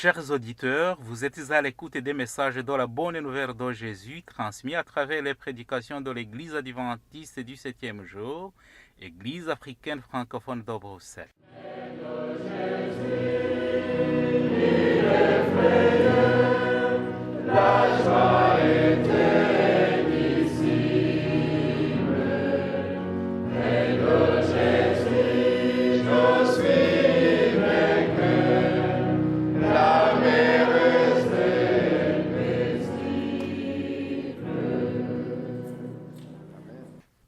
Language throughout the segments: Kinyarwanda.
Chers auditeurs, vous êtes à l'écoute des messages de la bonne nouvelle de Jésus transmis à travers les prédications de l'Église adventiste du 7e jour, Église africaine francophone de Bruxelles.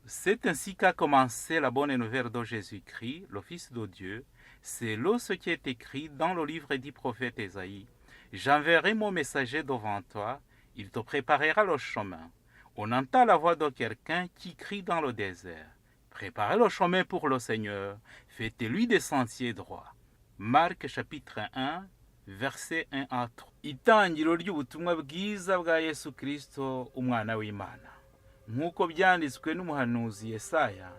C'est ainsi qu'a commencé la bonne nouvelle de Jésus-Christ, le Fils de Dieu. C'est là ce qui est écrit dans le livre du prophète Ésaïe. J'enverrai mon messager devant toi, il te préparera le chemin. On entend la voix de quelqu'un qui crie dans le désert. Préparez le chemin pour le Seigneur, faites-lui des sentiers droits. Marc chapitre 1, verset 1 à 3. Itangiro ry'ubutumwa bwiza bwa Yesu Kristo, umwana w'Imana. Nk'uko byanditswe n'umuhanuzi Yesaya,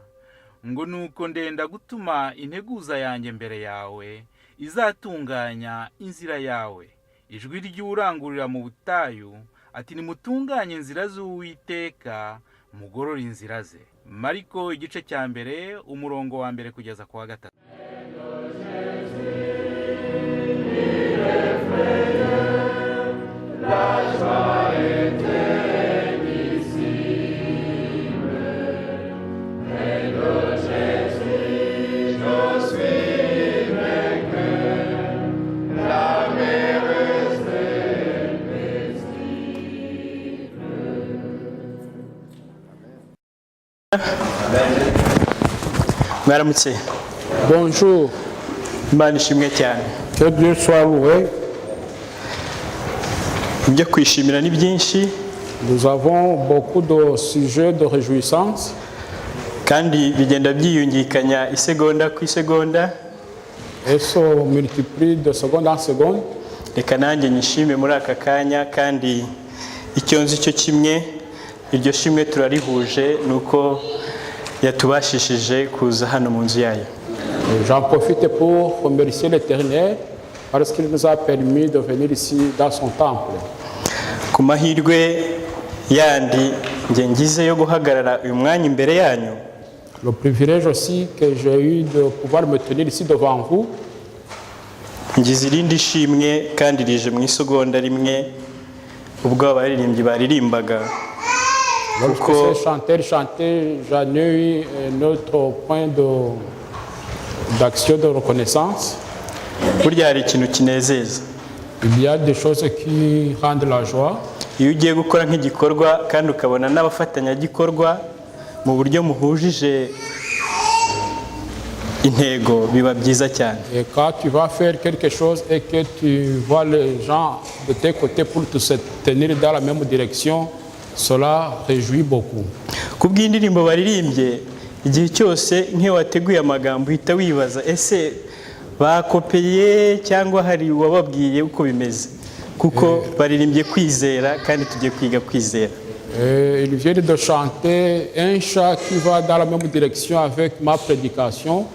ngo nuko ndenda gutuma integuza yanjye mbere yawe, izatunganya inzira yawe. Ijwi ry'urangurira mu butayu, ati nimutunganye inzira z'Uwiteka, mugorore inzira ze. Mariko igice cya mbere, umurongo wa mbere kugeza ku wa 3. Mwaramutse. Bonjour, Imana ishimwe cyane. que Dieu soit loué. Ibyo kwishimira ni byinshi Nous avons beaucoup de sujets de réjouissance kandi bigenda byiyungikanya isegonda ku isegonda. et se multiplient de seconde en seconde. Reka nanjye nyishime muri aka kanya, kandi icyo nzi cyo kimwe, iryo shimwe turarihuje nuko yatubashishije kuza hano mu nzu yayo. J'en profite pour remercier l'Éternel parce qu'il nous a permis de venir ici dans son temple. Ku mahirwe yandi njye ngize yo guhagarara uyu mwanya imbere yanyu, Le privilège aussi que j'ai eu de pouvoir me tenir ici devant vous. ngize irindi shimwe kandi rije mu isegonda rimwe ubwo abaririmbyi baririmbaga. Lorsque ces chanteurs chantaient, j'en ai eu un autre point d'action de reconnaissance. Burya hari ikintu kinezeza Il y a des choses qui rendent la joie. iyo ugiye gukora nk'igikorwa kandi ukabona n'abafatanyagikorwa mu buryo muhujije intego, biba byiza cyane. Et quand tu vas faire quelque chose et que tu vois les gens de tes côtés pour te tenir dans la même direction, cela réjouit beaucoup. Ku bw'indirimbo baririmbye, igihe cyose nk'iyo wateguye amagambo uhita wibaza ese bakopeye cyangwa hari uwababwiye uko bimeze, kuko baririmbye kwizera kandi tugiye kwiga kwizera. Ils viennent de chanter un chant qui va dans la même direction avec ma prédication.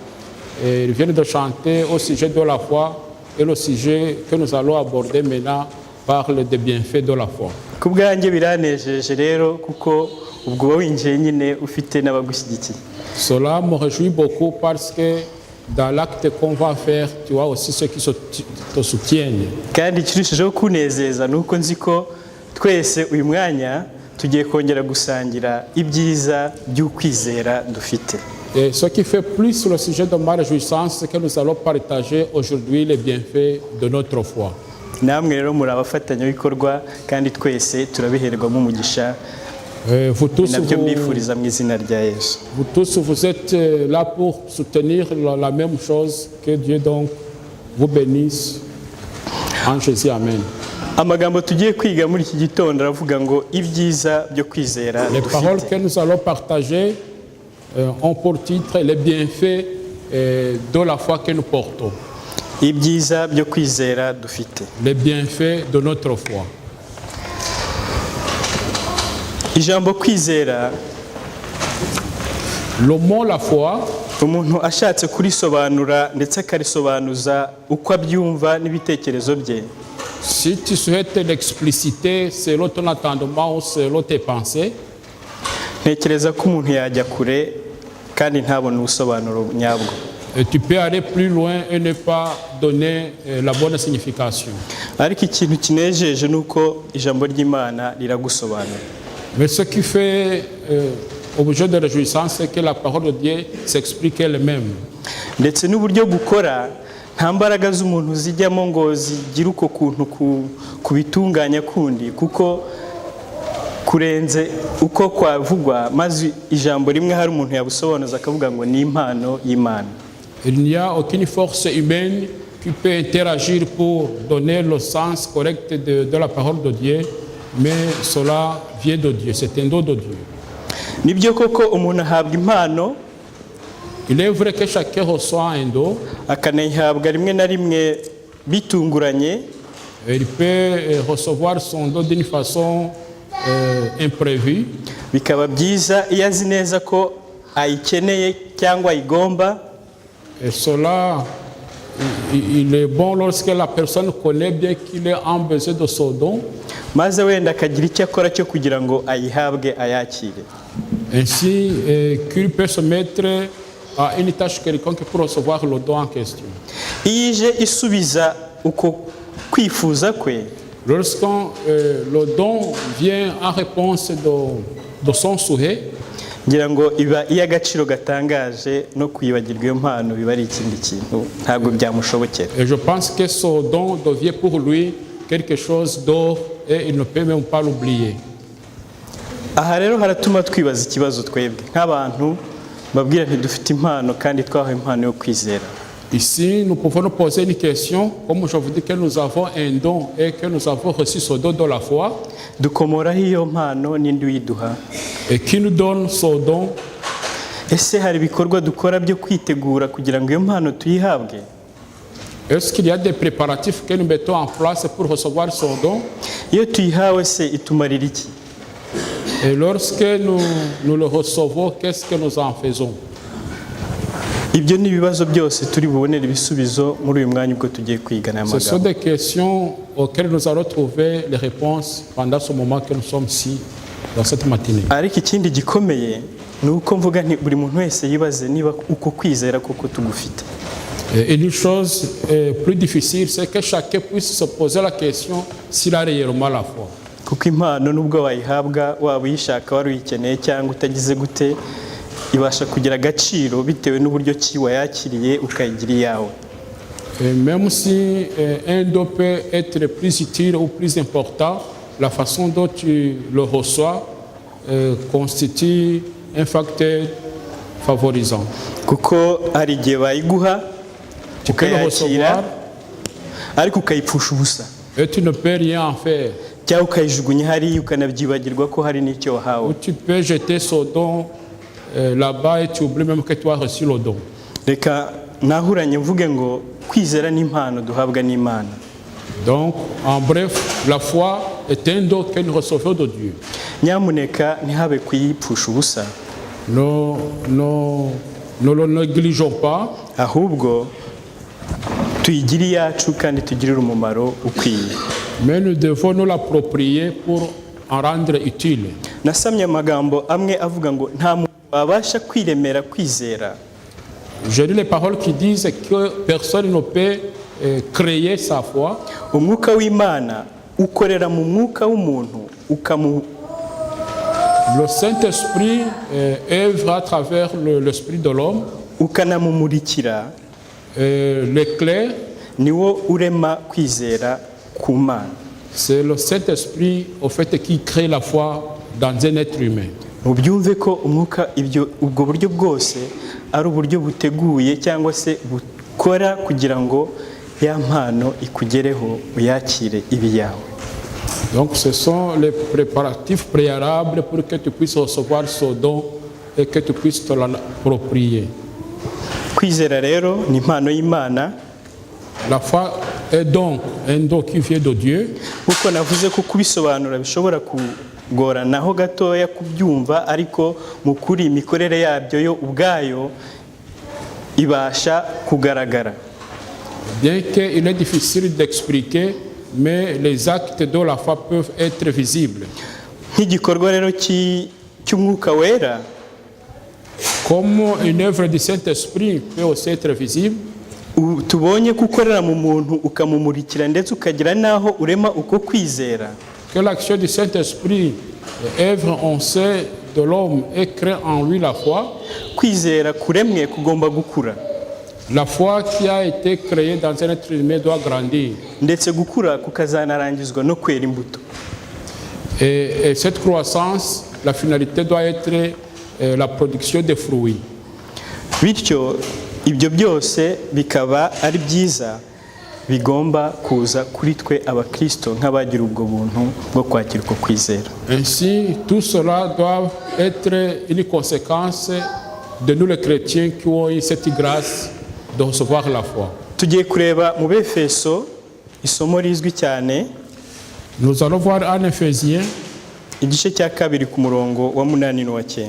Et ils viennent de chanter au sujet de la foi, et le sujet que nous allons aborder maintenant parle des bienfaits de la foi. Ku bwanjye biranejeje rero, kuko ubwo uba winjiye nyine ufite n'abagushyigikiye. Cela me réjouit beaucoup parce que dans l'acte qu'on va faire, tu as aussi ceux qui te soutiennent. Kandi ikirushijeho kunezeza ni uko nzi ko twese uyu mwanya tugiye kongera gusangira ibyiza by'ukwizera dufite. Et ce qui fait plus le sujet de ma réjouissance, c'est que nous allons partager aujourd'hui les bienfaits de notre foi. Namwe rero muri abafatanyabikorwa kandi twese turabiherwamo umugisha. Vous tous, Nabyo mbifuriza mu izina rya Yesu. vous êtes là pour soutenir la même chose. Que Dieu donc vous bénisse. En Jésus, Amen. Amagambo tugiye kwiga muri iki gitondo aravuga ngo ibyiza byo kwizera Les paroles dufite. que nous allons partager ont pour titre les bienfaits de la foi que nous portons. Ibyiza byo kwizera dufite. Les bienfaits de notre foi. Ijambo kwizera, Le mot la foi, umuntu ashatse kurisobanura ndetse akarisobanuza uko abyumva n'ibitekerezo bye, Si tu souhaites l'expliciter selon ton entendement ou selon tes pensées, ntekereza ko umuntu yajya kure kandi ntabone ubusobanuro nyabwo. tu peux aller plus loin et ne pas donner la bonne signification. Ariko ikintu kinejeje ni uko ijambo ry'Imana riragusobanura. Mais ce qui fait objet de réjouissance, c'est que la parole de Dieu s'explique elle-même. Ndetse n'uburyo gukora nta mbaraga z'umuntu zijyamo ngo zigire uko kuntu kubitunganya kundi, kuko kurenze uko kwavugwa, maze ijambo rimwe hari umuntu yabusobanuza akavuga ngo ni impano y'Imana. Il n'y a aucune force humaine qui peut interagir pour donner le sens correct de la parole de Dieu, mais cela vient de Dieu, c'est un don de Dieu. Nibyo koko umuntu ahabwa impano, Il est vrai que chacun reçoit un don, akanayihabwa rimwe na rimwe bitunguranye, et il peut recevoir son don d'une façon imprévue. bikaba byiza iyo azi neza ko ayikeneye cyangwa ayigomba. Et cela, il est bon lorsque la personne connaît bien qu'il est en besoin de son don. Maze wenda akagira icyo akora cyo kugira ngo ayihabwe ayakire. Ainsi qu'il peut se mettre à une tâche quelconque pour recevoir le don en question. Iyo ije isubiza uko kwifuza kwe, Lorsqu'on le don vient en réponse de son souhait, ngira ngo iba iy'agaciro gatangaje, no kwibagirwa iyo mpano biba ari ikindi kintu ntabwo byamushobokera. et je pense que ce don devient pour lui quelque chose d'or et il ne peut même pas l'oublier. Aha rero haratuma twibaza ikibazo twebwe nk'abantu babwira ntidufite impano kandi twahawe impano yo kwizera. Ici, nous pouvons nous poser une question, comme je vous dis que nous avons un don et que nous avons reçu ce don de la foi, Dukomoraho iyo mpano n'indi uyiduha. et qui nous donne ce don. Ese hari ibikorwa dukora byo kwitegura kugira ngo iyo mpano tuyihabwe? Est-ce qu'il y a des préparatifs que nous mettons en place pour recevoir ce don? Iyo tuyihawe se itumarira iki? Et lorsque nous le recevons, qu'est-ce que nous en faisons? Ibyo ni ibibazo byose turi bubonere ibisubizo muri uyu mwanya ubwo tugiye kwigana aya Ce sont magambo. des questions auxquelles nous allons trouver les réponses pendant ce moment que nous sommes ici, dans cette matinée. Ariko ikindi gikomeye ni uko mvuga nti buri muntu wese yibaze niba uko kwizera koko tugufite. Et une chose plus difficile, c'est que chacun puisse se poser la question s'il a réellement la foi. Kuko impano nubwo wayihabwa waba uyishaka wari uyikeneye cyangwa utagize gute, ibasha kugira agaciro bitewe n'uburyo ki wayakiriye ukayigira iyawe. Et même si un don peut être plus utile ou plus important, la façon dont tu le reçois constitue un facteur favorisant. Kuko hari igihe bayiguha Tu peux le ukayakira recevoir ariko ukayipfusha ubusa, et tu ne peux rien en faire. cyangwa ukayijugunya hariya ukanabyibagirwa ko hari n'icyo Ou wahawe. tu peux jeter ce don là-bas et tu oublies même que tu as reçu le don. Reka nahuranye mvuge ngo kwizera n'impano duhabwa n'Imana. Donc, en bref, la foi est un don que nous recevons de Dieu. Nyamuneka ntihabe kuyipfusha ubusa, Ne le négligeons pas, ahubwo tuyigire iyacu kandi tugirire umumaro ukwiye. mais nous devons nous l'approprier pour en rendre utile. Nasamye amagambo amwe avuga ngo nta muntu wabasha kwiremera kwizera. Je lis les paroles qui disent que personne ne peut créer sa foi. Umwuka w'Imana ukorera mu mwuka w'umuntu Le Saint-Esprit œuvre à travers l'esprit de l'homme. ukanamumurikira. L'éclair, Niwo urema kwizera ku Mana. c'est le Saint-Esprit au fait qui crée la foi dans un être humain. Mubyumve ko umwuka ubwo buryo bwose ari uburyo buteguye cyangwa se bukora kugira ngo ya mpano ikugereho uyakire ibi yawe. Donc ce sont les préparatifs préalables pour que tu puisses recevoir ce don et que tu puisses te l'approprier. Kwizera rero ni impano y'Imana. La foi est donc un don qui vient de Dieu. Kuko navuze ko kubisobanura bishobora kugoranaho gatoya kubyumva, ariko mu kuri imikorere yabyo yo ubwayo ibasha kugaragara. Bien qu'il est difficile d'expliquer, mais les actes de la foi peuvent être visibles. nk'igikorwa rero cy'umwuka wera, Comme une œuvre du Saint-Esprit peut aussi être visible, tubonye ko ukorera mu muntu ukamumurikira ndetse ukagira n'aho urema uko kwizera. que l'action du Saint-Esprit œuvre en sein de l'homme et crée en lui la foi. Kwizera kuremwe kugomba gukura, La foi qui a été créée dans un être humain doit grandir. ndetse gukura kukazanarangizwa no kwera imbuto. Et cette croissance, la finalité doit être la production de fruits. Bityo ibyo byose bikaba ari byiza, bigomba kuza kuri twe abakristo nk'abagira ubwo buntu bwo kwakira uko kwizera. Ainsi, tout cela doit être une conséquence de nous les chrétiens qui ont eu cette grâce de recevoir la foi. Tugiye kureba mu Befeso isomo rizwi cyane, Nous allons voir en Éphésiens, igice cya kabiri ku murongo wa 8 n'uwa 9.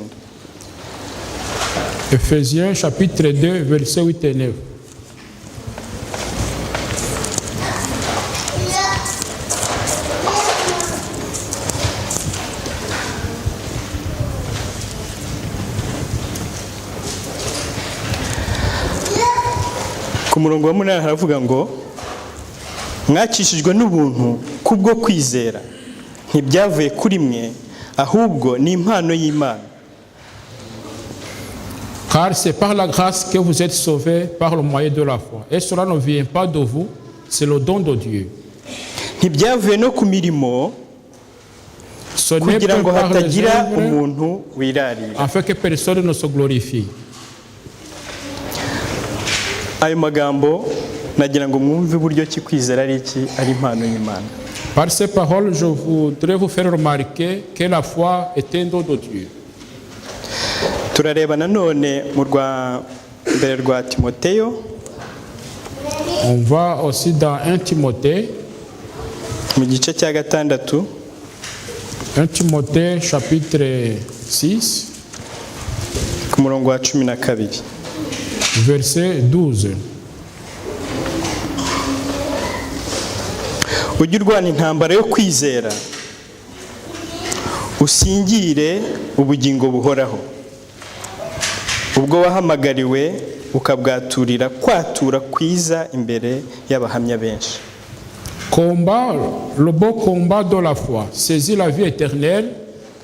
Éphésiens chapitre 2, versets 8 et 9. Ku murongo wa 8 haravuga ngo, mwakishijwe n'ubuntu kubwo kwizera, ntibyavuye kuri mwe, ahubwo ni impano y'Imana. Car c'est par la grâce que vous êtes sauvés par le moyen de la foi. Et cela ne vient pas de vous, c'est le don de Dieu. Ntibyavuye no ku mirimo, Ce n'est kugira pas ngo par les hatagira œuvres, umuntu wirarira. afin que personne ne se glorifie. Ayo magambo nagira ngo mwumve uburyo ki kwizera ari iki, ari impano y'Imana. Par ces paroles, je voudrais vous faire remarquer que la foi est un don de Dieu. Turareba nanone mu rwa mbere rwa Timoteyo, On va aussi dans 1 Timothée, mu gice cya 6, 1 Timothée chapitre 6, ku murongo wa 12. verset 12. Ujye urwana intambara yo kwizera, usingire ubugingo buhoraho, ubwo wahamagariwe ukabwaturira kwatura kwiza imbere y'abahamya benshi. Combat le beau combat de la foi, saisis la vie éternelle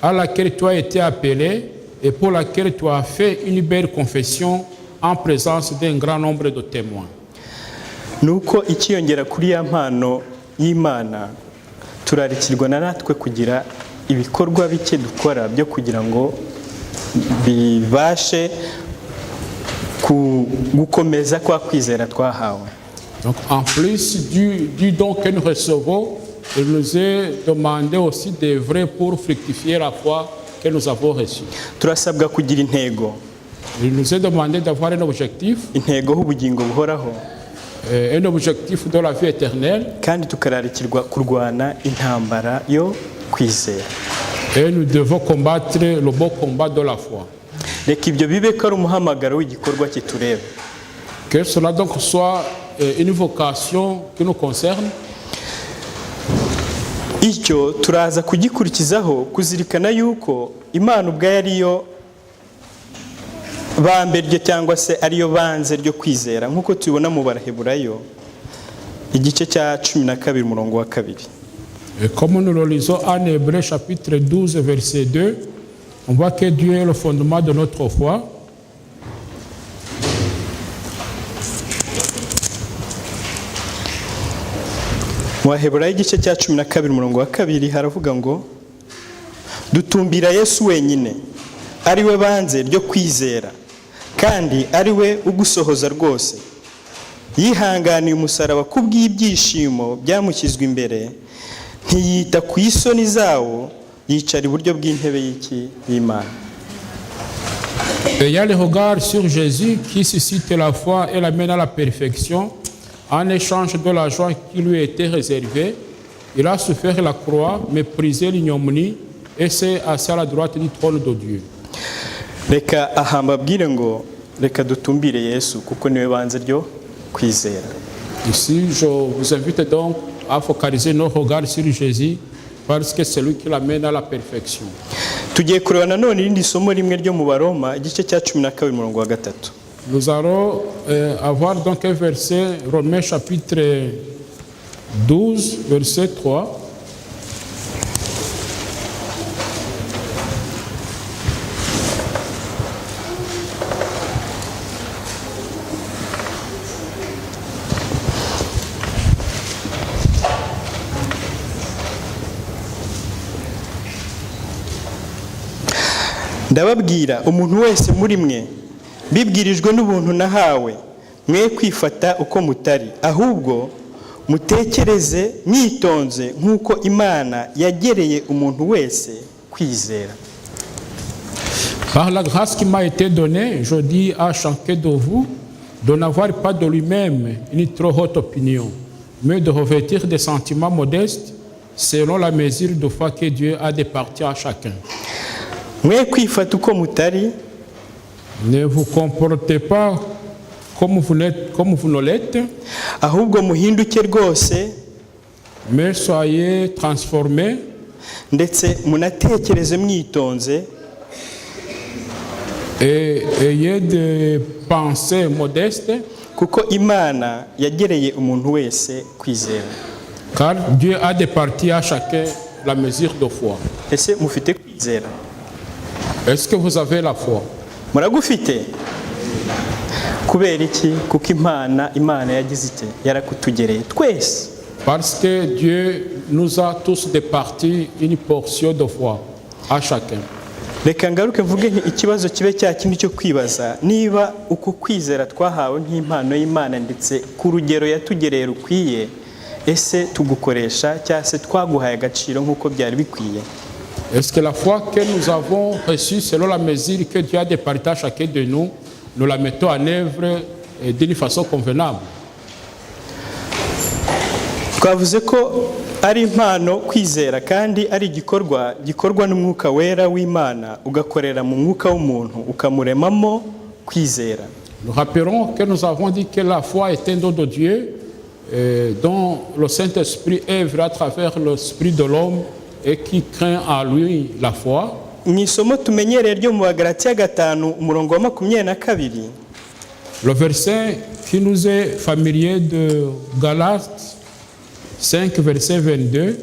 à laquelle tu as été appelé et pour laquelle tu as fait une belle confession en présence d'un grand nombre de témoins. Nuko ikiyongera kuri ya mpano y'Imana, turarikirwa na natwe kugira ibikorwa bike dukora byo kugira ngo bibashe gukomeza kwa kwizera twahawe. Donc en plus du don que nous recevons, il nous est demandé aussi d'œuvrer pour fructifier la foi que nous avons reçue. Turasabwa kugira intego, Il nous est demandé d'avoir un objectif ubugingo buhoraho, un objectif de la vie éternelle, kandi tukararikirwa kurwana intambara yo kwizera. et nous devons combattre le beau combat de la foi. Reka ibyo bibe ko ari umuhamagaro w'igikorwa kitureba. Que cela donc soit une vocation qui nous concerne. Icyo turaza kugikurikizaho kuzirikana yuko Imana ubwayo ariyo bambe ryo cyangwa se ariyo banze ryo kwizera, nk'uko tubibona mu Baraheburayo igice cya 12 umurongo wa 2. Et comme nous le lisons en Hébreux chapitre 12 verset 2, on voit que Dieu est le fondement de notre foi. Mu Baheburayo igice cya 12 umurongo wa 2 haravuga ngo, dutumbira Yesu wenyine ari we banze ryo kwizera kandi ari we ugusohoza rwose, yihanganiye umusaraba kubw'ibyishimo byamushyizwe imbere, ntiyita ku isoni zawo, yicara iburyo bw'intebe y'Imana. Ayant le regard sur Jésus qui suscite la foi et l'amène à la perfection, en échange de la joie qui lui était réservée, il a souffert la croix, méprisé l'ignominie et s'est assis à la droite du trône de Dieu. Reka aha mbabwire ngo reka dutumbire Yesu kuko niwe banze ryo kwizera. Ici, je vous invite donc à focaliser nos regards sur Jésus parce que c'est lui qui l'amène à la perfection. tugiye kureba nanone irindi somo rimwe ryo mu Baroma igice cya 12 umurongo wa 3. Nous allons avoir donc un verset, Romains chapitre 12, verset 3. Ndababwira umuntu wese muri mwe bibwirijwe n'ubuntu nahawe mwe kwifata uko mutari ahubwo mutekereze mwitonze nk'uko Imana yagereye umuntu wese kwizera. Par la grâce qui m'a été donnée, je dis à chacun de vous de n'avoir pas de lui-même une trop haute opinion, mais de revêtir des sentiments modestes selon la mesure de foi que Dieu a départie à chacun. Mwe kwifata uko mutari, ne vous comportez pas comme vous ne l'êtes, ahubwo muhinduke rwose, mais soyez transformés, ndetse munatekereze mwitonze, et ayez des pensées modestes, kuko Imana yagereye umuntu wese kwizera. Car Dieu a départi à chacun la mesure de foi. Ese mufite kwizera? Est-ce que vous avez la foi? Muragufite? Kubera iki? Kuko Imana yagize ite? Yarakutugereye twese. Parce que Dieu nous a tous départi une portion de foi à chacun. Reka ngaruke mvuge nti ikibazo kibe cya kintu cyo kwibaza niba uko kwizera twahawe nk'impano y'Imana ndetse ku rugero yatugereye rukwiye, ese tugukoresha cyangwa se twaguhaye agaciro nk'uko byari bikwiye? Est-ce que la foi que nous avons reçue selon la mesure que Dieu a départie à chacun de nous, nous la mettons en œuvre d'une façon convenable? Twavuze ko ari impano kwizera kandi ari gikorwa n'umwuka wera w'Imana ugakorera mu mwuka w'umuntu ukamuremamo kwizera. Nous rappelons que nous avons dit que la foi est un don de Dieu dont le Saint-Esprit œuvre à travers l'esprit de l'homme et qui craint en lui la foi. Mu isomo tumenyereye ryo mu Bagalatiya 5 umurongo wa 22, le verset qui nous est familier de Galates 5 verset 22,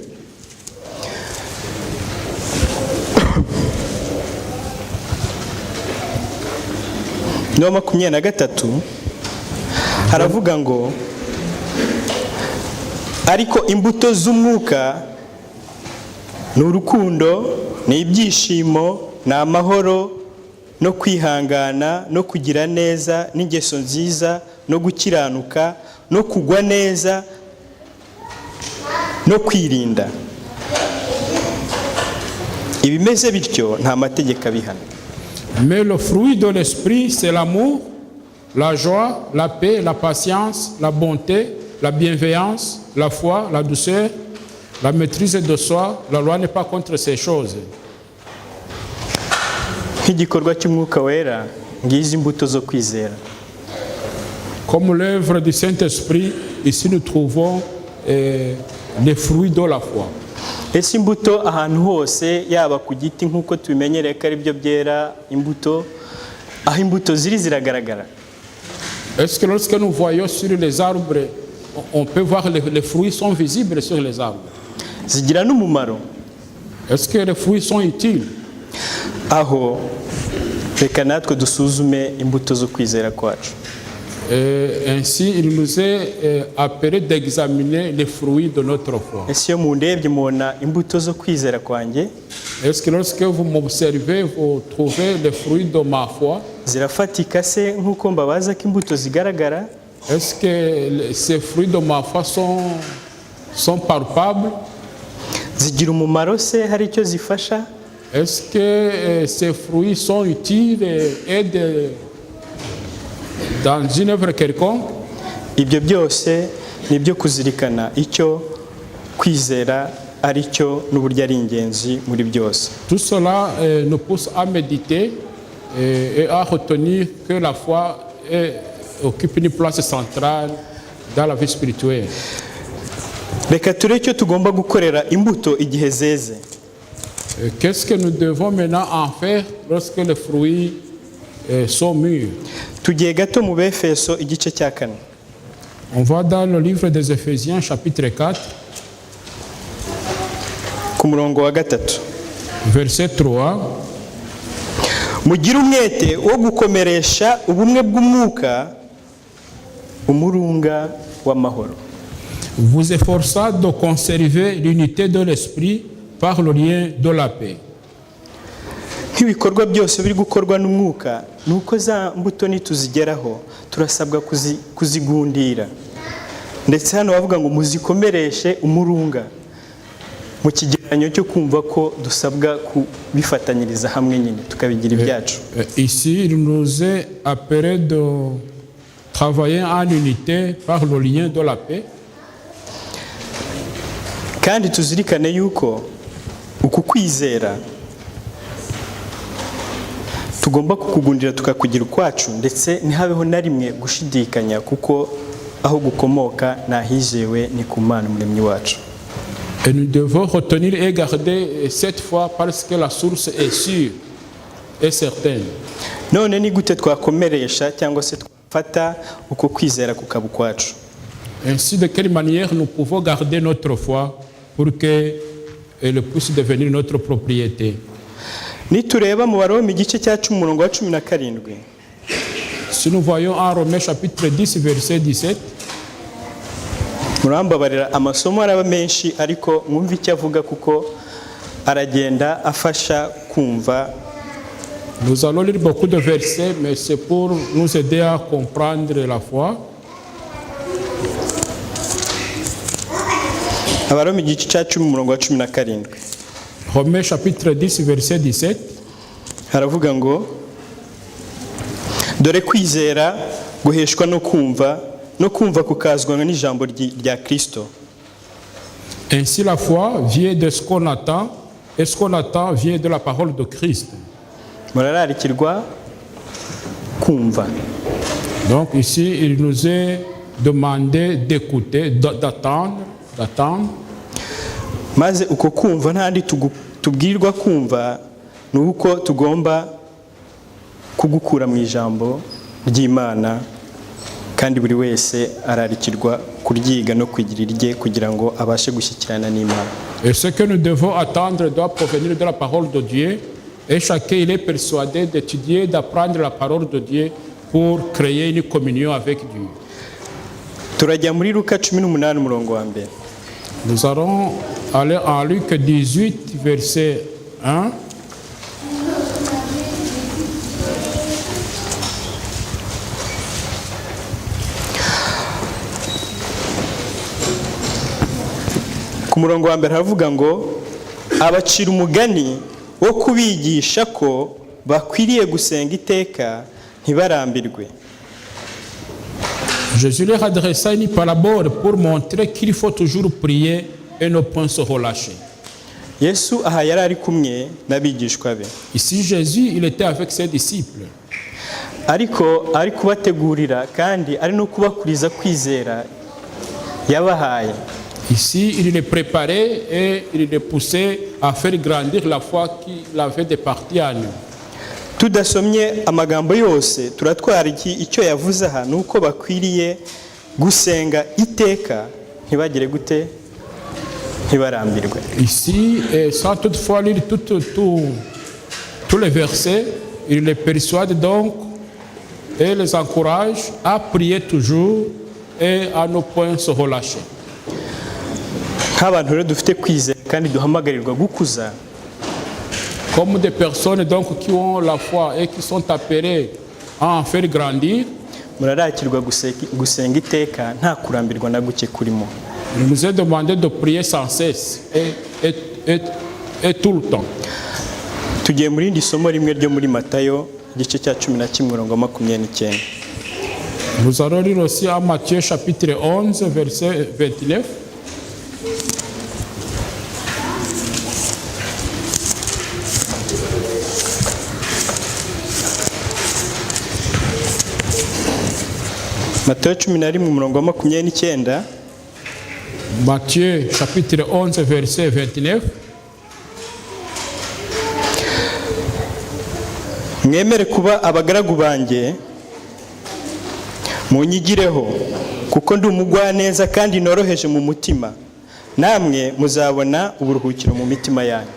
no 23 haravuga ngo ariko imbuto z'umwuka ni urukundo, ni ibyishimo, ni amahoro, no kwihangana, no kugira neza, n'ingeso nziza, no gukiranuka, no kugwa neza, no kwirinda. Ibimeze bityo nta mategeko abihana. Mais le fruit de l'esprit, c'est l'amour, la joie, la paix, la patience, la bonté, la bienveillance, la foi, la douceur, la maîtrise de soi. La loi n'est pas contre ces choses. Nk'igikorwa cy'umwuka wera ngizi imbuto zo kwizera. Comme l'œuvre du Saint-Esprit, ici nous trouvons les fruits de la foi. Ese imbuto ahantu hose yaba ku giti nk'uko tubimenyereye ko ari byo byera imbuto, aho imbuto ziragaragara? Est-ce que lorsque nous voyons sur les arbres, on peut voir les fruits sont visibles sur les arbres? Zigira n'umumaro? Est-ce que les fruits sont utiles? Aho reka natwe dusuzume imbuto zo kwizera kwacu. Ainsi, il nous est appelé d'examiner les fruits de notre foi. Ese iyo mundebye mubona imbuto zo kwizera kwanjye? Est-ce que lorsque vous m'observez, vous trouvez les fruits de ma foi? Zirafatika se nk'uko mbabaza ko imbuto zigaragara? Est-ce que ces fruits de ma foi sont palpables? Zigira umumaro se, hari icyo zifasha? Est-ce que ces fruits sont utiles et aident dans une œuvre quelconque? Ibyo byose ni byo kuzirikana icyo kwizera ari cyo n'uburyo ari ingenzi muri byose. Tout cela nous pousse à méditer et à retenir que la foi occupe une place centrale dans la vie spirituelle. reka turebe icyo tugomba gukorera imbuto igihe zeze. Qu'est-ce que nous devons maintenant en faire lorsque les fruits sont mûrs? Tugiye gato mu Befeso igice cya 4. On va dans le livre des Éphésiens chapitre 4, ku murongo wa 3. verset 3. Mugire umwete wo gukomeresha ubumwe bw'umwuka umurunga w'amahoro. Vous efforçant de conserver l'unité de l'esprit par le lien de la paix. Nk'ibikorwa byose biri gukorwa n'umwuka nuko za mbuto nituzigeraho turasabwa kuzigundira. Ndetse hano bavuga ngo muzikomereshe umurunga, mu kigereranyo cyo kumva ko dusabwa kubifatanyiriza hamwe nyine tukabigira ibyacu. Ici il nous est appelé de travailler en unité par le lien de la paix. Kandi tuzirikane yuko uku kwizera tugomba kukugundira tukakugira ukwacu, ndetse ntihabeho na rimwe gushidikanya, kuko aho gukomoka nahizewe ni ku Mana umuremyi wacu. Et nous devons retenir et garder cette foi parce que la source est sûre et certaine. None ni gute twakomeresha cyangwa se twafata uko kwizera kukaba ukwacu? Ainsi, de quelle manière nous pouvons garder notre foi pour qu'elle puisse devenir notre propriété? Nitureba mu Baroma igice cya 10 umurongo wa 17. Si nous voyons en Romains chapitre 10 verset 17, murambabarira amasomo araba menshi ariko mwumva icyo avuga kuko aragenda afasha kumva. nous allons lire beaucoup de versets, mais c'est pour nous aider à comprendre la foi. Abaroma igice cya 10 umurongo wa 17. Romains chapitre 10 verset 17. Haravuga ngo dore kwizera guheshwa no kumva kukazwa n'ijambo rya Kristo. Ainsi la foi vient de ce qu'on attend, et ce qu'on attend vient de la parole de Christ. Murararikirwa kumva. Donc ici il nous est demandé d'écouter, d'attendre. Maze uko kumva ntandi tubwirwa kumva nuko tugomba kugukura mu ijambo ry'Imana, kandi buri wese ararikirwa kuryiga no kugira irye kugira ngo abashe gushyikirana n'Imana. Et ce que nous devons attendre doit provenir de la parole de Dieu, et chacun il est persuadé d'étudier, d'apprendre la parole de Dieu pour créer une communion avec Dieu. Turajya muri Luka 18 umurongo wa 1. Nous allons aller en Luc 18 verset 1. Ku murongo wa 1 haravuga ngo abacira umugani wo kubigisha ko bakwiriye gusenga iteka ntibarambirwe. Jésus leur adressa une parabole pour montrer qu'il faut toujours prier et ne point se relâcher. Yesu aha yari ari kumwe n'abigishwa be. Ici Jésus il était avec ses disciples. Ariko ari kubategurira kandi ari no kubakuriza kwizera yabahaye. Ici il les préparait et il les poussait à faire grandir la foi qu'il avait départie à nous. Tudasomye amagambo yose turatwara icyo yavuze aha nuko bakwiriye gusenga iteka ntibagire gute ntibarambirwe. Ici, sans toutefois lire tous les versets, il les persuade donc et les encourage à prier toujours et à ne point se relâcher. Nk'abantu rero dufite kwizera kandi duhamagarirwa gukuza, comme des personnes donc qui ont la foi et qui sont appelées à en faire grandir, murarakirwa gusenga iteka nta kurambirwa na guke kurimo. il nous est demandé de prier sans cesse et tout le temps. Tugiye muri indi somo rimwe ryo muri Matayo igice cya 11 umurongo wa 29. Nous allons lire aussi à Matthieu chapitre 11 verset 29. Matayo 11 umurongo wa 29. Matthieu chapitre 11 verset 29. mwemere kuba abagaragu banjye munyigireho kuko ndi umugwaneza kandi noroheje mu mutima namwe muzabona uburuhukiro mu mitima yanyu.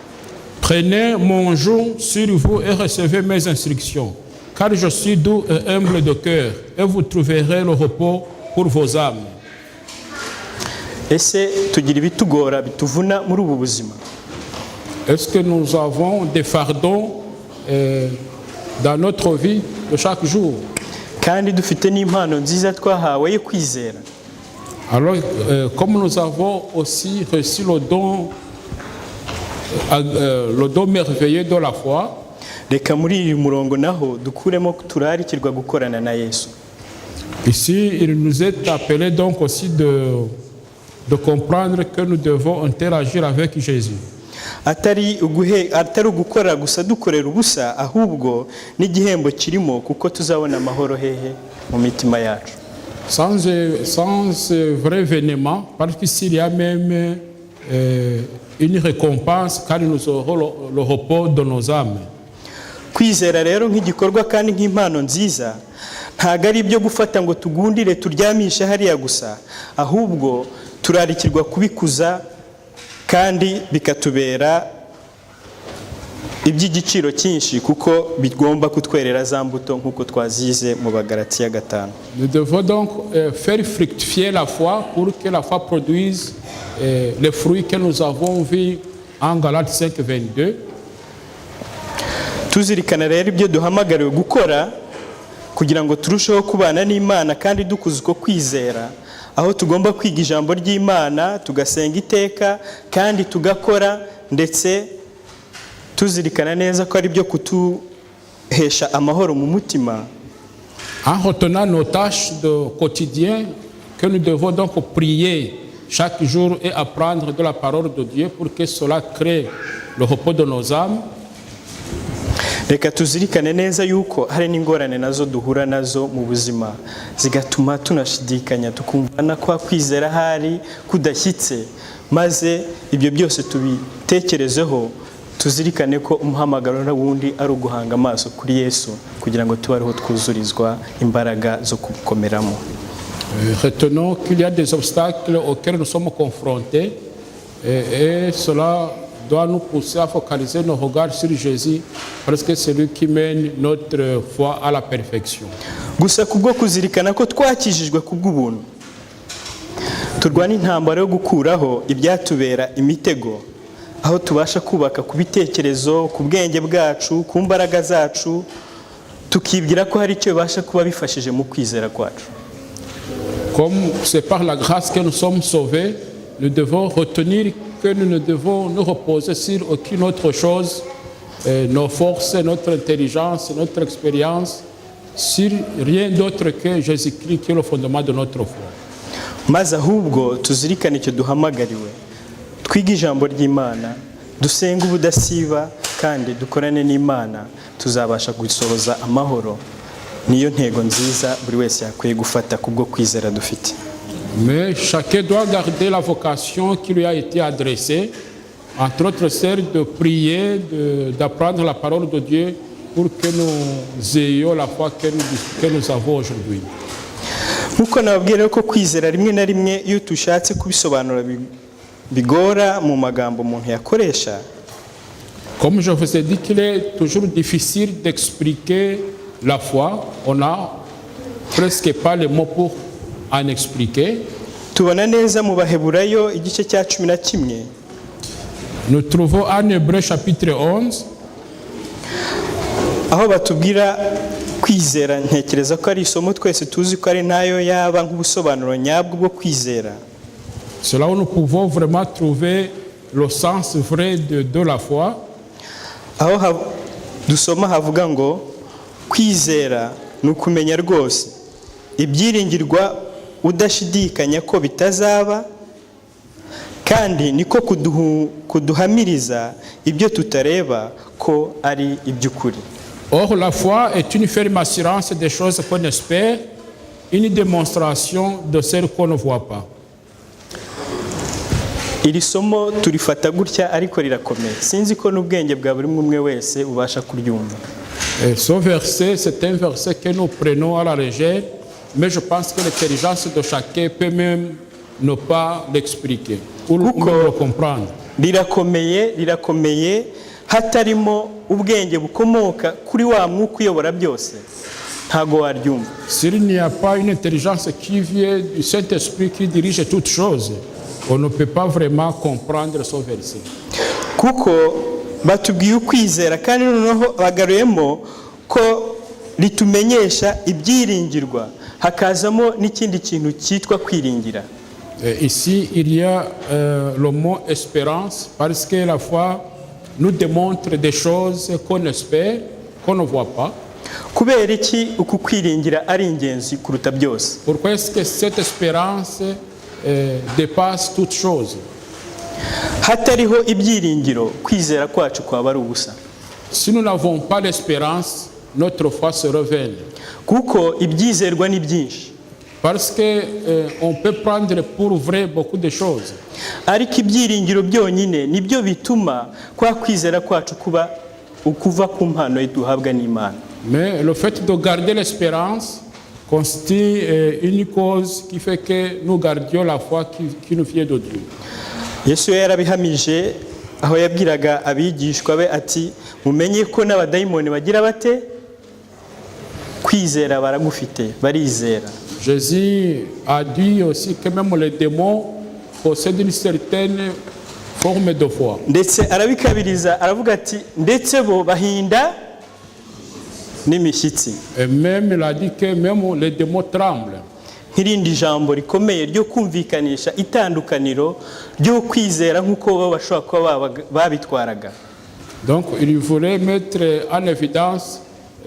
Prenez mon joug sur vous et recevez mes instructions, car je suis doux et humble de cœur, et vous trouverez le repos pour vos âmes. Ese tugira ibitugora bituvuna muri ubu buzima? Est-ce que nous avons des fardeaux dans notre vie de chaque jour? Kandi dufite n'impano nziza twahawe yo kwizera. Alors, comme nous avons aussi reçu le don merveilleux de la foi, reka muri uyu murongo naho dukuremo turarikirwa gukorana na Yesu. Ici, il nous est appelé donc aussi de comprendre que nous devons interagir avec Jésus. Atari ugukora gusa dukorera ubusa, ahubwo n'igihembo kirimo kuko tuzabona amahoro hehe mu mitima yacu. Sans vrai vénement, parce qu'il y a même une récompense car nous aurons le repos de nos âmes. Kwizera rero nk'igikorwa kandi nk'impano nziza ntago ari ibyo gufata ngo tugundire turyamishe hariya gusa, ahubwo turarikirwa kubikuza kandi bikatubera iby'igiciro cyinshi kuko bigomba kutwerera za mbuto nk'uko twazize mu Bagalatiya 5. Nous devons donc faire fructifier la foi pour que la foi produise les fruits que nous avons vus en Galates 5:22. Tuzirikana rero ibyo duhamagariwe gukora kugira ngo turusheho kubana n'Imana kandi dukuze uko kwizera, aho tugomba kwiga ijambo ry'Imana, tugasenga iteka kandi tugakora, ndetse tuzirikana neza ko ari byo kutuhesha amahoro mu mutima. En retenant nos tâches de quotidien, que nous devons donc prier chaque jour et apprendre de la parole de Dieu pour que cela crée le repos de nos âmes. Reka tuzirikane neza yuko hari n'ingorane nazo duhura nazo mu buzima zigatuma tunashidikanya tukumva na kwa kwizera hari kudashyitse, maze ibyo byose tubitekerezeho, tuzirikane ko umuhamagaro wundi ari uguhanga amaso kuri Yesu kugira ngo tubareho twuzurizwa imbaraga zo kukomeramo. Retenons qu'il y a des obstacles auxquels nous sommes confrontés et cela doit nous pousser à focaliser nos regards sur Jésus parce que c'est lui qui mène notre foi à la perfection. Gusa kubwo kuzirikana ko twakijijwe kubw'ubuntu, turwana intambara yo gukuraho ibyatubera imitego, aho tubasha kubaka ku bitekerezo, ku bwenge bwacu, ku mbaraga zacu, tukibwira ko hari icyo bibasha kuba bifashije mu kwizera kwacu. Comme c'est par la grâce que nous sommes sauvés, nous devons retenir que nous ne devons nous reposer sur aucune autre chose, nos forces, notre intelligence, notre expérience, sur rien d'autre que Jésus-Christ qui est le fondement de notre foi. Maze ahubwo tuzirikane icyo duhamagariwe, twiga ijambo ry'Imana, dusenga ubudasiba kandi dukorane n'Imana, tuzabasha gusohoza amahoro. Niyo ntego nziza buri wese yakwiye gufata kubwo kwizera dufite. Mais chacun doit garder la vocation qui lui a été adressée, entre autres celle de prier, d'apprendre la parole de Dieu pour que nous ayons la foi que nous avons aujourd'hui. Nkuko nababwira ko kwizera rimwe na rimwe iyo tushatse kubisobanura bigora mu magambo umuntu yakoresha. Comme je vous ai dit qu'il est toujours difficile d'expliquer la foi, on n'a presque pas les mots pour en expliquer. Tubona neza mu Baheburayo igice cya 11. Nous trouvons en Hébreux chapitre 11 aho batubwira kwizera. Ntekereza ko ari isomo twese tuzi ko ari nayo yaba nk'ubusobanuro nyabwo bwo kwizera. C'est là où nous pouvons vraiment trouver le sens vrai de la foi. Aho dusoma havuga ngo kwizera ni ukumenya rwose ibyiringirwa udashidikanya ko bitazaba, kandi niko kuduhamiriza ibyo tutareba ko ari iby'ukuri. Or, la foi est une ferme assurance des choses qu'on espère, une démonstration de celles qu'on ne voit pas. iri somo turifata gutya ariko rirakomeye, sinzi ko n'ubwenge bwa buri umwe wese ubasha kuryumva. Ce verset, c'est un verset que nous prenons à la légère, mais je pense que l'intelligence de chacun peut même ne pas l'expliquer ou même le comprendre. Rirakomeye hatarimo ubwenge bukomoka kuri wa mwuka uyobora byose ntago waryumva. S'il n'y a pas une intelligence qui vient du Saint-Esprit qui dirige toutes choses, on ne peut pas vraiment comprendre ce verset. Kuko batubwiye ukwizera kandi noneho bagaruyemo ko ritumenyesha ibyiringirwa hakazamo n'ikindi kintu cyitwa kwiringira. Ici, il y a le mot espérance parce que la foi nous démontre des choses qu'on espère, qu'on ne voit pas. Kubera iki uku kwiringira ari ingenzi kuruta byose? Pourquoi est-ce que cette espérance dépasse toute chose? Hatariho ibyiringiro kwizera kwacu kwaba ari ubusa. Si nous n'avons pas d'espérance, notre foi se révèle. Kuko ibyizerwa ni byinshi. Parce que on peut prendre pour vrai beaucoup de choses. Ariko ibyiringiro byonyine nibyo bituma kwa kwizera kwacu kuba ukuva ku mpano duhabwa n'Imana. Mais le fait de garder l'espérance constitue une cause qui fait que nous gardions la foi qui nous vient de Dieu. Yesu yarabihamije aho yabwiraga abigishwa be ati mumenye ko n'abadayimoni bagira bate kwizera baragufite barizera. Jésus a dit aussi que même les démons possèdent une certaine forme de foi. Ndetse arabikabiriza aravuga ati ndetse bo bahinda n'imishyitsi. Et même il a dit que même les démons tremblent. Nk'irindi jambo rikomeye ryo kumvikanisha itandukaniro ryo kwizera nk'uko bo bashobora kuba babitwaraga. Donc il voulait mettre en évidence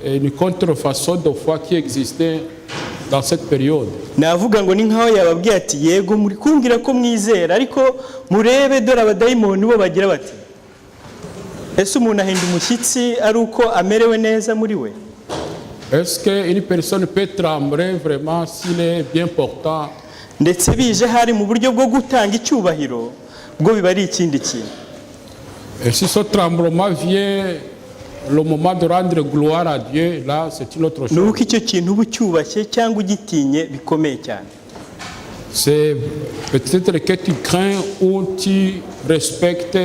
une contrefaçon de foi qui existait dans cette période. Navuga ngo ni nkaho yababwiye ati yego muri kumbwira ko mwizera ariko murebe dore abadayimoni bo bagira bati ese umuntu ahinda umushyitsi ari uko amerewe neza muri we? Est-ce qu'une personne peut trembler vraiment s'il est bien portant? Ndetse bije hari mu buryo bwo gutanga icyubahiro bwo biba ari ikindi kintu. Et si ce tremblement vient le moment de rendre gloire à Dieu, là c'est une autre chose. Nuko icyo kintu uba cyubashye cyangwa ugitinye bikomeye cyane. C'est peut-être que tu crains ou tu respectes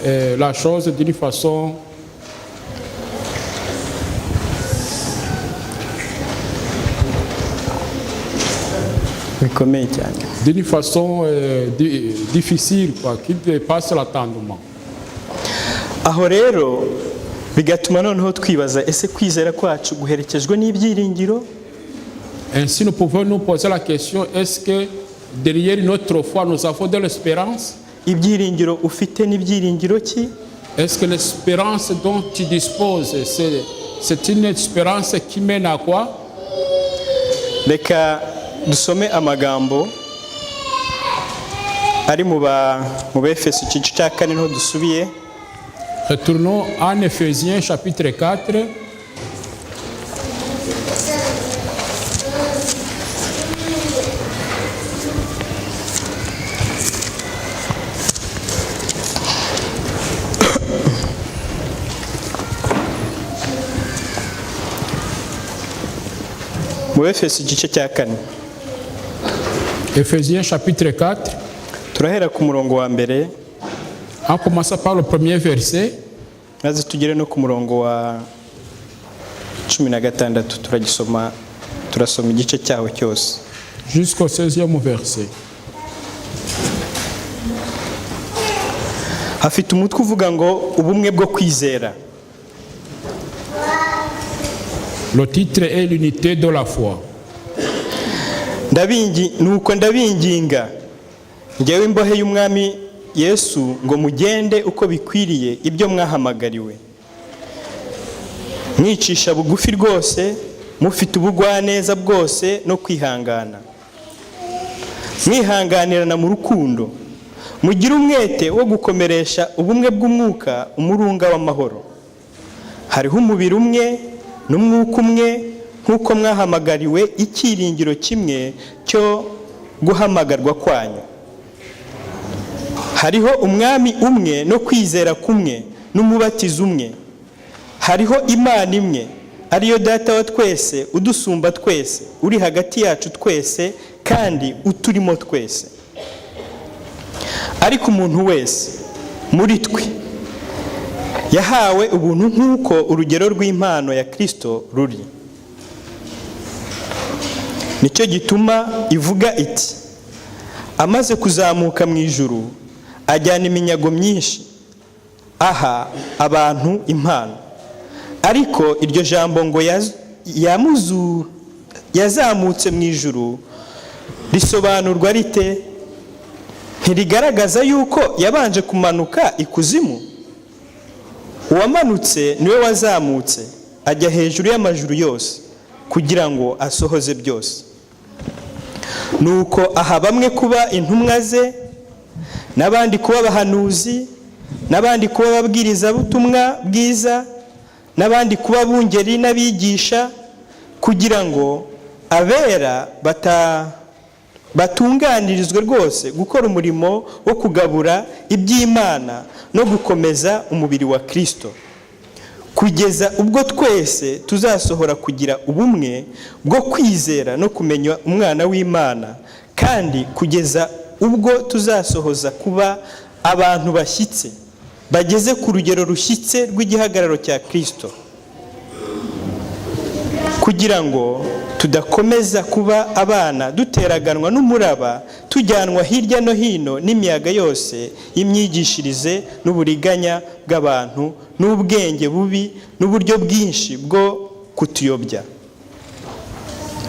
la chose d'une façon bikomeye cyane. D'une façon difficile quoi, qui dépasse l'attendement. Aho rero bigatuma noneho twibaza ese kwizera kwacu guherekejwe n'ibyiringiro? Ainsi nous pouvons nous poser la question, est-ce que derrière notre foi nous avons de l'espérance? Ibyiringiro ufite n'ibyiringiro ki? Est-ce que l'espérance dont tu disposes c'est une espérance qui mène à quoi? Reka dusome amagambo ari mu Befeso igice cya 4 niho dusubiye. Retournons en Éphésiens chapitre 4. Mu Befeso igice cya 4. Éphésiens chapitre 4. Turahera ku murongo wa mbere. En commençant par le premier verset. Maze tugere no ku murongo wa 16 turagisoma turasoma igice cyaho cyose. Jusqu'au 16e verset. Hafite umutwe uvuga ngo ubumwe bwo kwizera. Le titre est l'unité de la foi. Nuko ndabinginga njyewe imbohe y'umwami Yesu ngo mugende uko bikwiriye ibyo mwahamagariwe, mwicisha bugufi rwose, mufite ubugwaneza bwose no kwihangana, mwihanganirana mu rukundo, mugira umwete wo gukomeresha ubumwe bw'umwuka umurunga w'amahoro. Hariho umubiri umwe n'umwuka umwe nk'uko mwahamagariwe icyiringiro kimwe cyo guhamagarwa kwanyu. hariho umwami umwe no kwizera kumwe n'umubatizo umwe. Hariho Imana imwe, ariyo Data wa twese, udusumba twese, uri hagati yacu twese kandi uturimo twese. Ariko umuntu wese muri twe yahawe ubuntu nk'uko urugero rw'impano ya Kristo ruri. Nicyo gituma ivuga iti, amaze kuzamuka mu ijuru ajyana iminyago myinshi, aha abantu impano. Ariko iryo jambo ngo yazamutse mu ijuru risobanurwa rite? Ntirigaragaza yuko yabanje kumanuka ikuzimu? Uwamanutse niwe wazamutse ajya hejuru y'amajuru yose kugira ngo asohoze byose. Nuko aha bamwe kuba intumwa ze, n'abandi kuba abahanuzi, n'abandi kuba ababwiriza butumwa bwiza, n'abandi kuba abungeri n'abigisha, kugira ngo abera batunganirizwe rwose gukora umurimo wo kugabura iby'Imana no gukomeza umubiri wa Kristo, kugeza ubwo twese tuzasohora kugira ubumwe bwo kwizera no kumenya umwana w'Imana, kandi kugeza ubwo tuzasohoza kuba abantu bashyitse bageze ku rugero rushyitse rw'igihagararo cya Kristo, kugira ngo tudakomeza kuba abana duteraganwa n'umuraba, tujyanwa hirya no hino n'imiyaga yose y'imyigishirize n'uburiganya bw'abantu n'ubwenge bubi n'uburyo bwinshi bwo kutuyobya.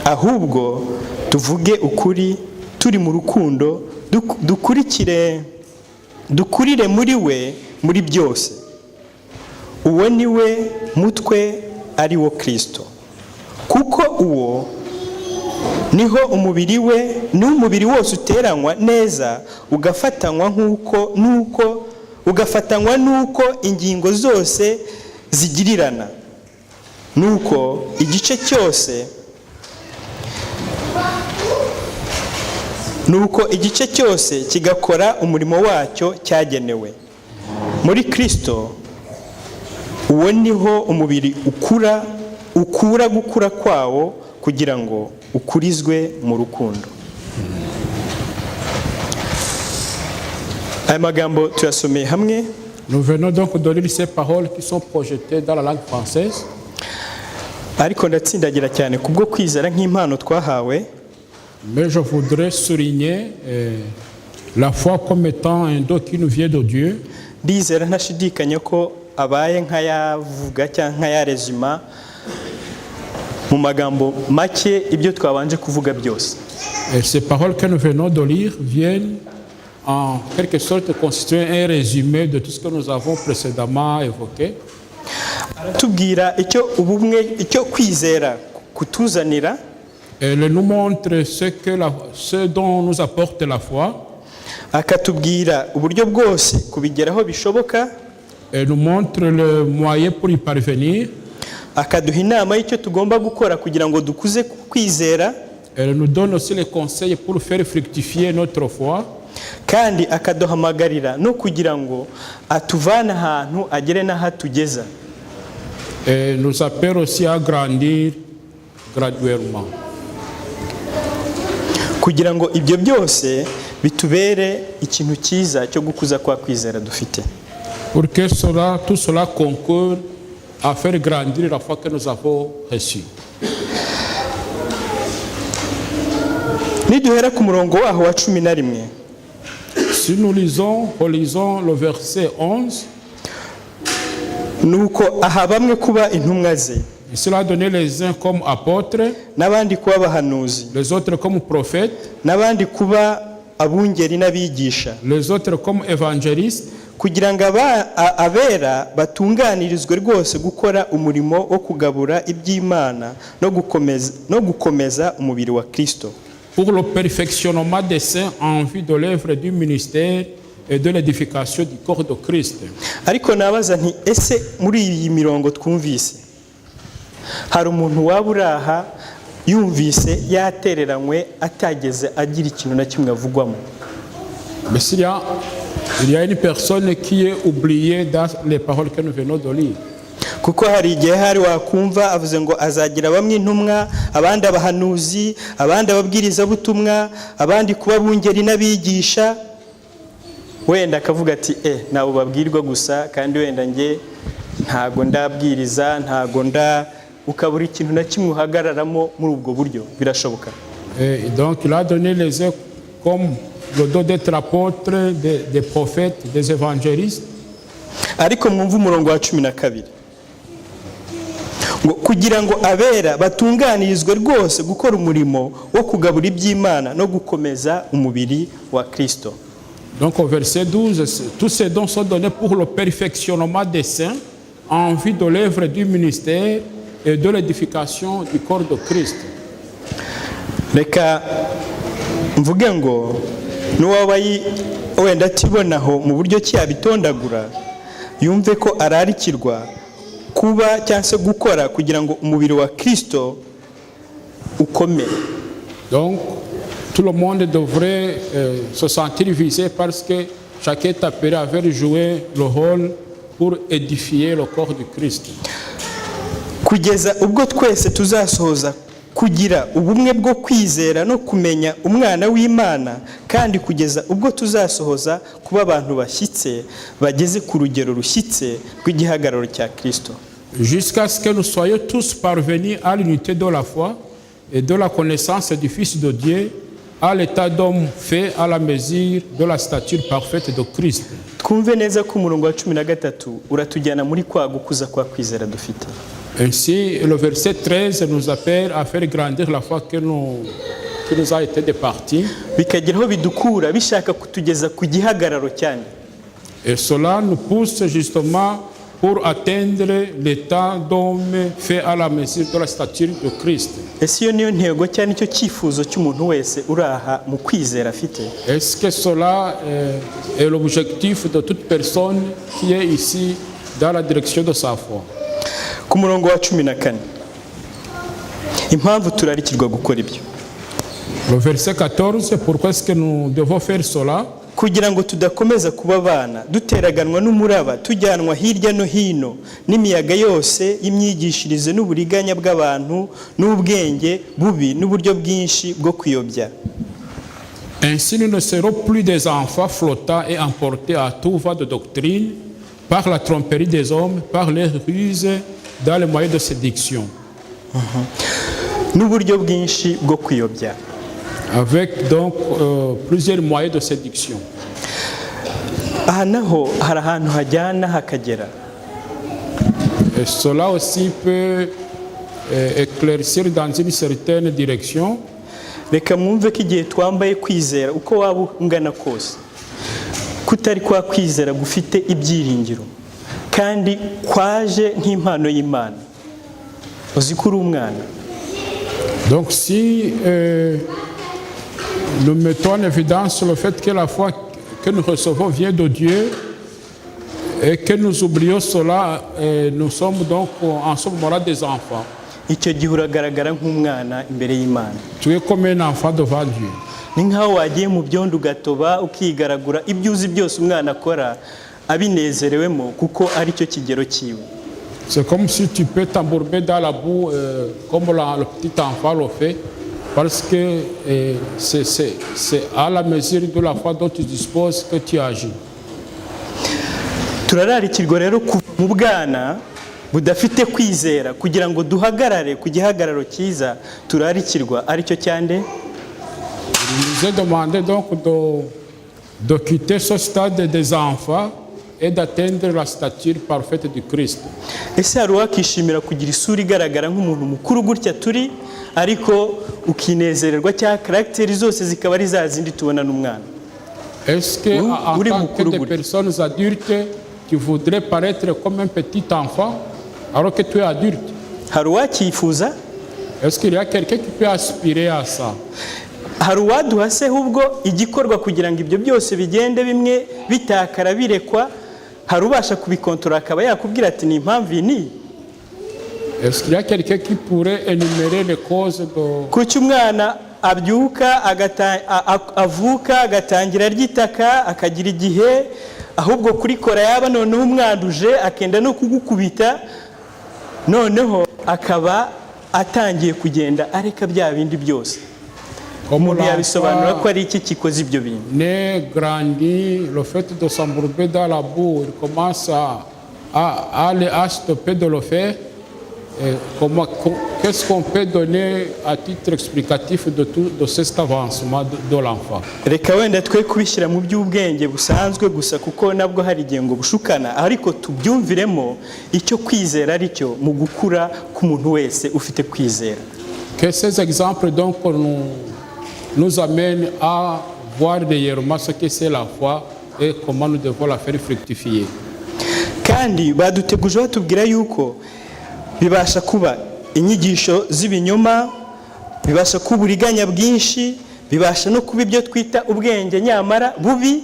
Ahubwo tuvuge ukuri turi mu rukundo, dukurire muri we muri byose. Uwo ni we mutwe, ari wo Kristo. Kuko uwo niho umubiri we, n'umubiri wose uteranywa neza ugafatanywa nuko ingingo zose zigirirana, nuko igice cyose kigakora umurimo wacyo cyagenewe. Muri Kristo uwo niho umubiri ukura gukura kwawo kugira ngo ukurizwe mu rukundo. Aya magambo tuyasomeye hamwe. Nous venons donc de lire ces paroles qui sont projetées dans la langue française. Ariko ndatsindagira cyane kubwo kwizera nk'impano twahawe. Mais je voudrais souligner la foi comme étant un don qui nous vient de Dieu. Ndizera ntashidikanya ko abaye nk'ayavuga cyangwa nk'ayarezima mu magambo make ibyo twabanje kuvuga byose. Et ces paroles que nous venons de lire viennent en quelque sorte constituer un résumé de tout ce que nous avons précédemment évoqué. Tubwira icyo kwizera kutuzanira. Elle nous montre ce dont nous apporte la foi. Akatubwira uburyo bwose kubigeraho bishoboka. Elle nous montre le moyen pour y parvenir. Akaduha inama y'icyo tugomba gukora kugira ngo dukuze kwizera. Elle nous donne aussi les conseils pour faire fructifier notre foi. Kandi akaduhamagarira no kugira ngo atuvane ahantu agere n'aho tugeza. Et nous appelle aussi à grandir graduellement. Kugira ngo ibyo byose bitubere ikintu cyiza cyo gukuza kwa kwizera dufite. Pour que tout cela concourt à faire grandir la foi que nous avons reçue. Niduhera ku murongo waho wa 11. Si nous relisons le verset 11. Nuko aha bamwe kuba intumwa ze. Il a donné les uns comme apôtres, n'abandi kuba abahanuzi, les autres comme prophètes, n'abandi kuba abungeri n'abigisha, les autres comme évangélistes, kugira ngo abera batunganirizwe rwose gukora umurimo wo kugabura iby'Imana no gukomeza umubiri wa Kristo. Pour le perfectionnement des saints en vue de l'œuvre du ministère et de l'édification du corps de Christ. Ariko nabaza nti ese muri iyi mirongo twumvise hari umuntu waba uraha yumvise yatereranywe atageze agira ikintu na kimwe avugwamo? Mais s'il y a Il y a une personne qui est oubliée dans les paroles que nous venons de lire. kuko hari igihe hari wakumva avuze ngo azagira bamwe intumwa, abandi abahanuzi, abandi ababwirizabutumwa, abandi kuba bungeri n'abigisha, wenda akavuga ati nabo babwirwa gusa kandi wenda nge ntago ndabwiriza, ntago ukabura ikintu na kimwe uhagararamo muri ubwo buryo. Birashoboka. Et donc il a donné les œuvres comme le don d'être apôtre, des prophètes, des évangélistes. Ariko mwumva umurongo wa 12 ngo kugira ngo abera batunganirizwe rwose gukora umurimo wo kugabura iby'Imana no gukomeza umubiri wa Kristo. Donc au verset 12, tous ces dons sont donnés pour le perfectionnement des saints en vue de l'œuvre du ministère et de l'édification du corps de Christ. Reka mvuge ngo n'uwaba wenda atibonaho mu buryo cyabitondagura yumve ko ararikirwa kuba cyangwa se gukora kugira ngo umubiri wa Kristo ukome. Donc tout le monde devrait se sentir visé parce que chacun est appelé à jouer le rôle pour édifier le corps du Christ. Kugeza ubwo twese tuzasohoza kugira ubumwe bwo kwizera no kumenya umwana w'Imana, kandi kugeza ubwo tuzasohoza kuba abantu bashyitse bageze ku rugero rushyitse rw'igihagararo cya Kristo. Jusqu'à ce que nous soyons tous parvenus à l'unité de la foi et de la connaissance du Fils de Dieu, à l'état d'homme fait à la mesure de la stature parfaite de Christ. Twumve neza ko umurongo wa 13 uratujyana muri kwa gukuza kwa kwizera dufite. Ainsi, le verset 13 nous appelle à faire grandir la foi qui nous a été départie. Bikageraho bidukura bishaka kutugeza ku gihagararo cyane. Et cela nous pousse justement pour atteindre l'état d'homme fait à la mesure de la stature de Christ. Ese iyo niyo ntego cyane icyo cyifuzo cy'umuntu wese uraha mu kwizera afite? Est-ce que cela est l'objectif de toute personne qui est ici dans la direction de sa foi? Ku murongo wa 14 impamvu turarikirwa gukora ibyo. Le verset 14, pourquoi est-ce que nous devons faire cela? Kugira ngo tudakomeza kuba abana duteraganwa n'umuraba tujyanwa hirya no hino n'imiyaga yose y'imyigishirize n'uburiganya bw'abantu n'ubwenge bubi n'uburyo bwinshi bwo kuyobya. Ainsi nous ne serons plus des enfants flottants et emportés à tout vent de doctrine par la tromperie des hommes, par les ruses dans les moyens de séduction. N'uburyo bwinshi bwo kuyobya. Avec donc plusieurs moyens de séduction. Aha naho hari ahantu hajyana hakagera. Et cela aussi peut éclaircir dans une certaine direction. Reka mwumve ko igihe twambaye kwizera uko waba ungana kose kutari kwa kwizera gufite ibyiringiro kandi kwaje nk'impano y'Imana. Uzi ko uri umwana. Donc si nous mettons en évidence le fait que la foi que nous recevons vient de Dieu et que nous oublions cela, nous sommes donc en ce moment-là des enfants. Icyo gihe uragaragara nk'umwana imbere y'Imana. Tu es comme un enfant devant Dieu. Ni nkaho wagiye mu byondo ugatoba ukigaragura ibyo uzi byose umwana akora abinezerewemo kuko ari cyo kigero cyiwe. C'est comme si tu peux t'embourber dans la boue comme le petit enfant le fait. Parce que c'est à la mesure de la foi dont tu disposes que tu agis. Turararikirwa rero kuva mu bwana budafite kwizera kugira ngo duhagarare ku gihagararo cyiza turarikirwa aricyo cyande. Il nous est demandé donc de quitter ce stade des enfants et d'atteindre la stature parfaite du Christ. Ese hari uwakishimira kugira isura igaragara nk'umuntu mukuru gutya turi ariko ukinezererwa cya caractère zose zikaba ari za zindi tubona n'umwana? Est-ce que en tant que des personnes adultes tu voudrais paraître comme un petit enfant alors que tu es adulte? Hari uwakifuza? Est-ce qu'il y a quelqu'un qui peut aspirer à ça? Hari uwaduha se ahubwo igikorwa kugira ngo ibyo byose bigende bimwe bitakara birekwa, hari ubasha kubikontorora akaba yakubwira ati ni impamvu ni? Est-ce qu'il y a quelqu'un qui pourrait énumérer les causes de... Kuki umwana abyuka avuka agatangira ry'itaka akagira igihe ahubwo kurikora yaba noneho umwanduje akenda no kugukubita noneho akaba atangiye kugenda areka bya bindi byose. Umuntu yabisobanura ko ari iki kikoze ibyo bintu. Ne grandit, le fait de s'embourber dans la boue, il commence à stopper de le faire. Qu'est-ce qu'on peut donner à titre explicatif de cet avancement de l'enfant? Reka wenda twe kubishyira mu by'ubwenge busanzwe gusa kuko nabwo hari igihe ngo bushukana ariko tubyumviremo icyo kwizera aricyo mu gukura k'umuntu wese ufite kwizera. Que ces exemples donc nous amènent à voir réellement ce que c'est la foi et comment nous devons la faire fructifier. Kandi baduteguje batubwira yuko bibasha kuba inyigisho z'ibinyoma, bibasha kuba uburiganya bwinshi, bibasha no kuba ibyo twita ubwenge nyamara bubi.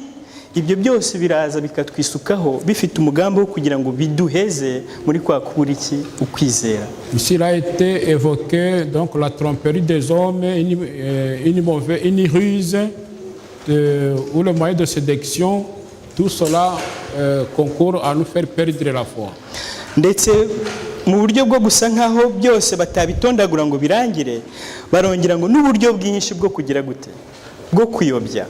Ibyo byose biraza bikatwisukaho bifite umugambi wo kugira ngo biduheze muri kwa kubura iki ukwizera. Ici a été évoqué donc la tromperie des hommes, une ruse ou le moyen de séduction, tout cela concourt à nous faire perdre la foi. Ndetse mu buryo bwo gusa nkaho byose batabitondagura ngo birangire barongera ngo n'uburyo bwinshi bwo kugira gute bwo kuyobya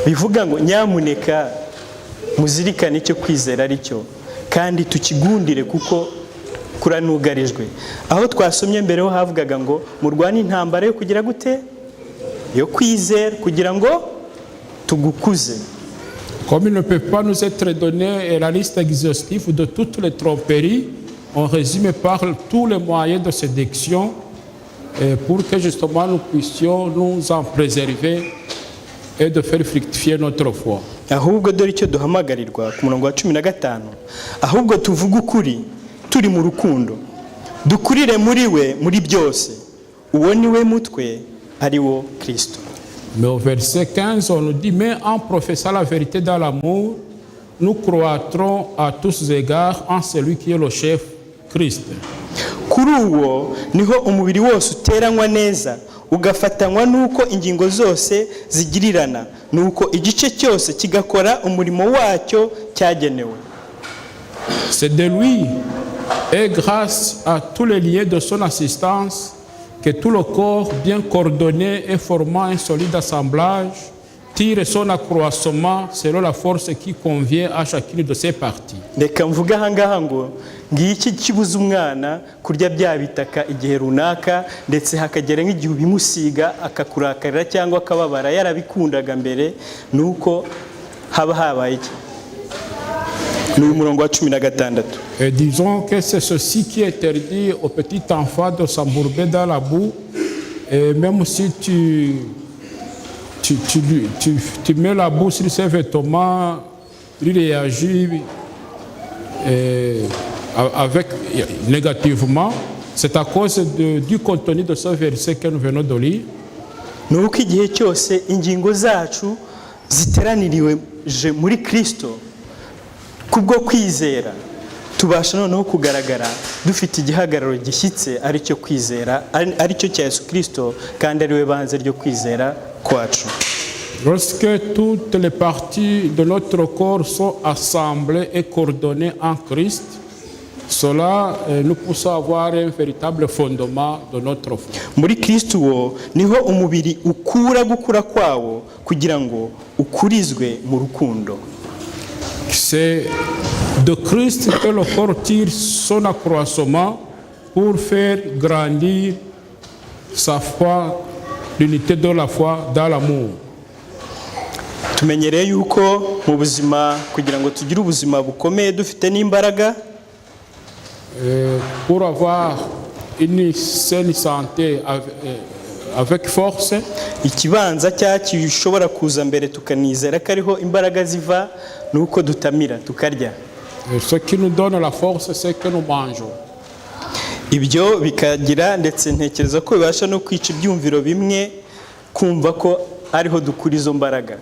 bivuga ngo nyamuneka muzirikane icyo kwizera aricyo kandi tukigundire kuko kuranugarijwe. Aho twasomye mbere ho havugaga ngo murwane intambara yo kugira gute yo kwizera kugira ngo tugukuze. Comme il ne peut pas nous être donné la liste exhaustive de toutes les tromperies, on résume par tous les moyens de séduction pour que justement nous puissions nous en préserver et de faire fructifier notre foi. Ahubwo dore icyo duhamagarirwa ku murongo wa 15 ahubwo tuvuga ukuri turi mu rukundo dukurire muri we muri byose uwo ni we mutwe ari wo Kristo. Mais au verset 15 on nous dit mais en professant la vérité dans l'amour nous croîtrons à tous égards en celui qui est le chef Christ. Kuri uwo niho umubiri wose uteranywa neza ugafatanywa nuko ingingo zose zigirirana nuko igice cyose kigakora umurimo wacyo cyagenewe. C'est de lui et grâce à tous les liens de son assistance que tout le corps bien coordonné et formant un solide assemblage tire son accroissement selon la force qui convient à chacune de ses parties. Reka mvuga ahangaha ngo ngiki kibuza umwana kurya bya bitaka igihe runaka ndetse hakagera nk'igihe bimusiga akakurakarira cyangwa akababara yarabikundaga mbere nuko haba habaye iki ni umurongo wa 16. Et disons que c'est ceci qui interdit au petit enfant de s'embourber dans la boue et même si tu mets la boue sur ses vêtements, il réagit négativement. C'est à cause du contenu de ce verset que nous venons de lire. Nuko igihe cyose ingingo zacu ziteraniriwe muri Kristo kubwo kwizera tubasha noneho kugaragara dufite igihagararo gishyitse aricyo kwizera aricyo cya Yesu Kristo kandi ari we banze ryo kwizera kwacu. Lorsque toutes les parties de notre corps sont assemblées et coordonnées en Christ, cela nous pousse à avoir un véritable fondement de notre foi. Muri Kristo wo niho umubiri ukura gukura kwawo kugira ngo ukurizwe mu rukundo. C'est de Christ que le corps tire son accroissement pour faire grandir sa foi, l'unité de la foi dans l'amour. Tumenyereye yuko mu buzima kugira ngo tugire ubuzima bukomeye dufite n'imbaraga pour avoir une saine santé avec force. Ikibanza cyacu gishobora kuza mbere tukanizera ko ariho imbaraga ziva nuko dutamira tukarya. Ce qui nous donne la force c'est que nous mangeons. Ibyo bikagira ndetse ntekereza ko bibasha no kwica ibyumviro bimwe kumva ko ariho dukura izo mbaraga.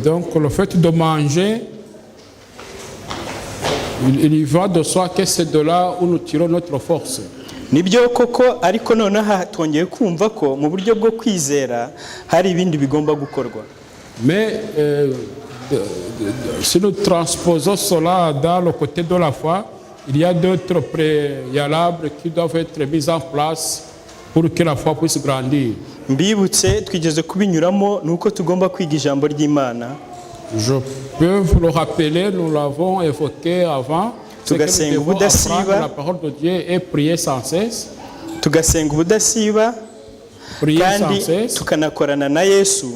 Donc le fait de manger, il y va de soi que c'est de là où nous tirons notre force. nibyo koko, ariko noneho twongeye kumva ko mu buryo bwo kwizera hari ibindi bigomba gukorwa. Mais si nous transposons cela dans le côté de la foi, il y a d'autres préalables qui doivent être mis en place pour que la foi puisse grandir. Mbibutse twigeze kubinyuramo nuko tugomba kwiga ijambo ry'Imana. Je peux vous le rappeler, nous l'avons évoqué avant. C'est que nous devons apprendre la parole de Dieu et prier sans cesse. Tugasenga ubudasiba kandi tukanakorana na Yesu,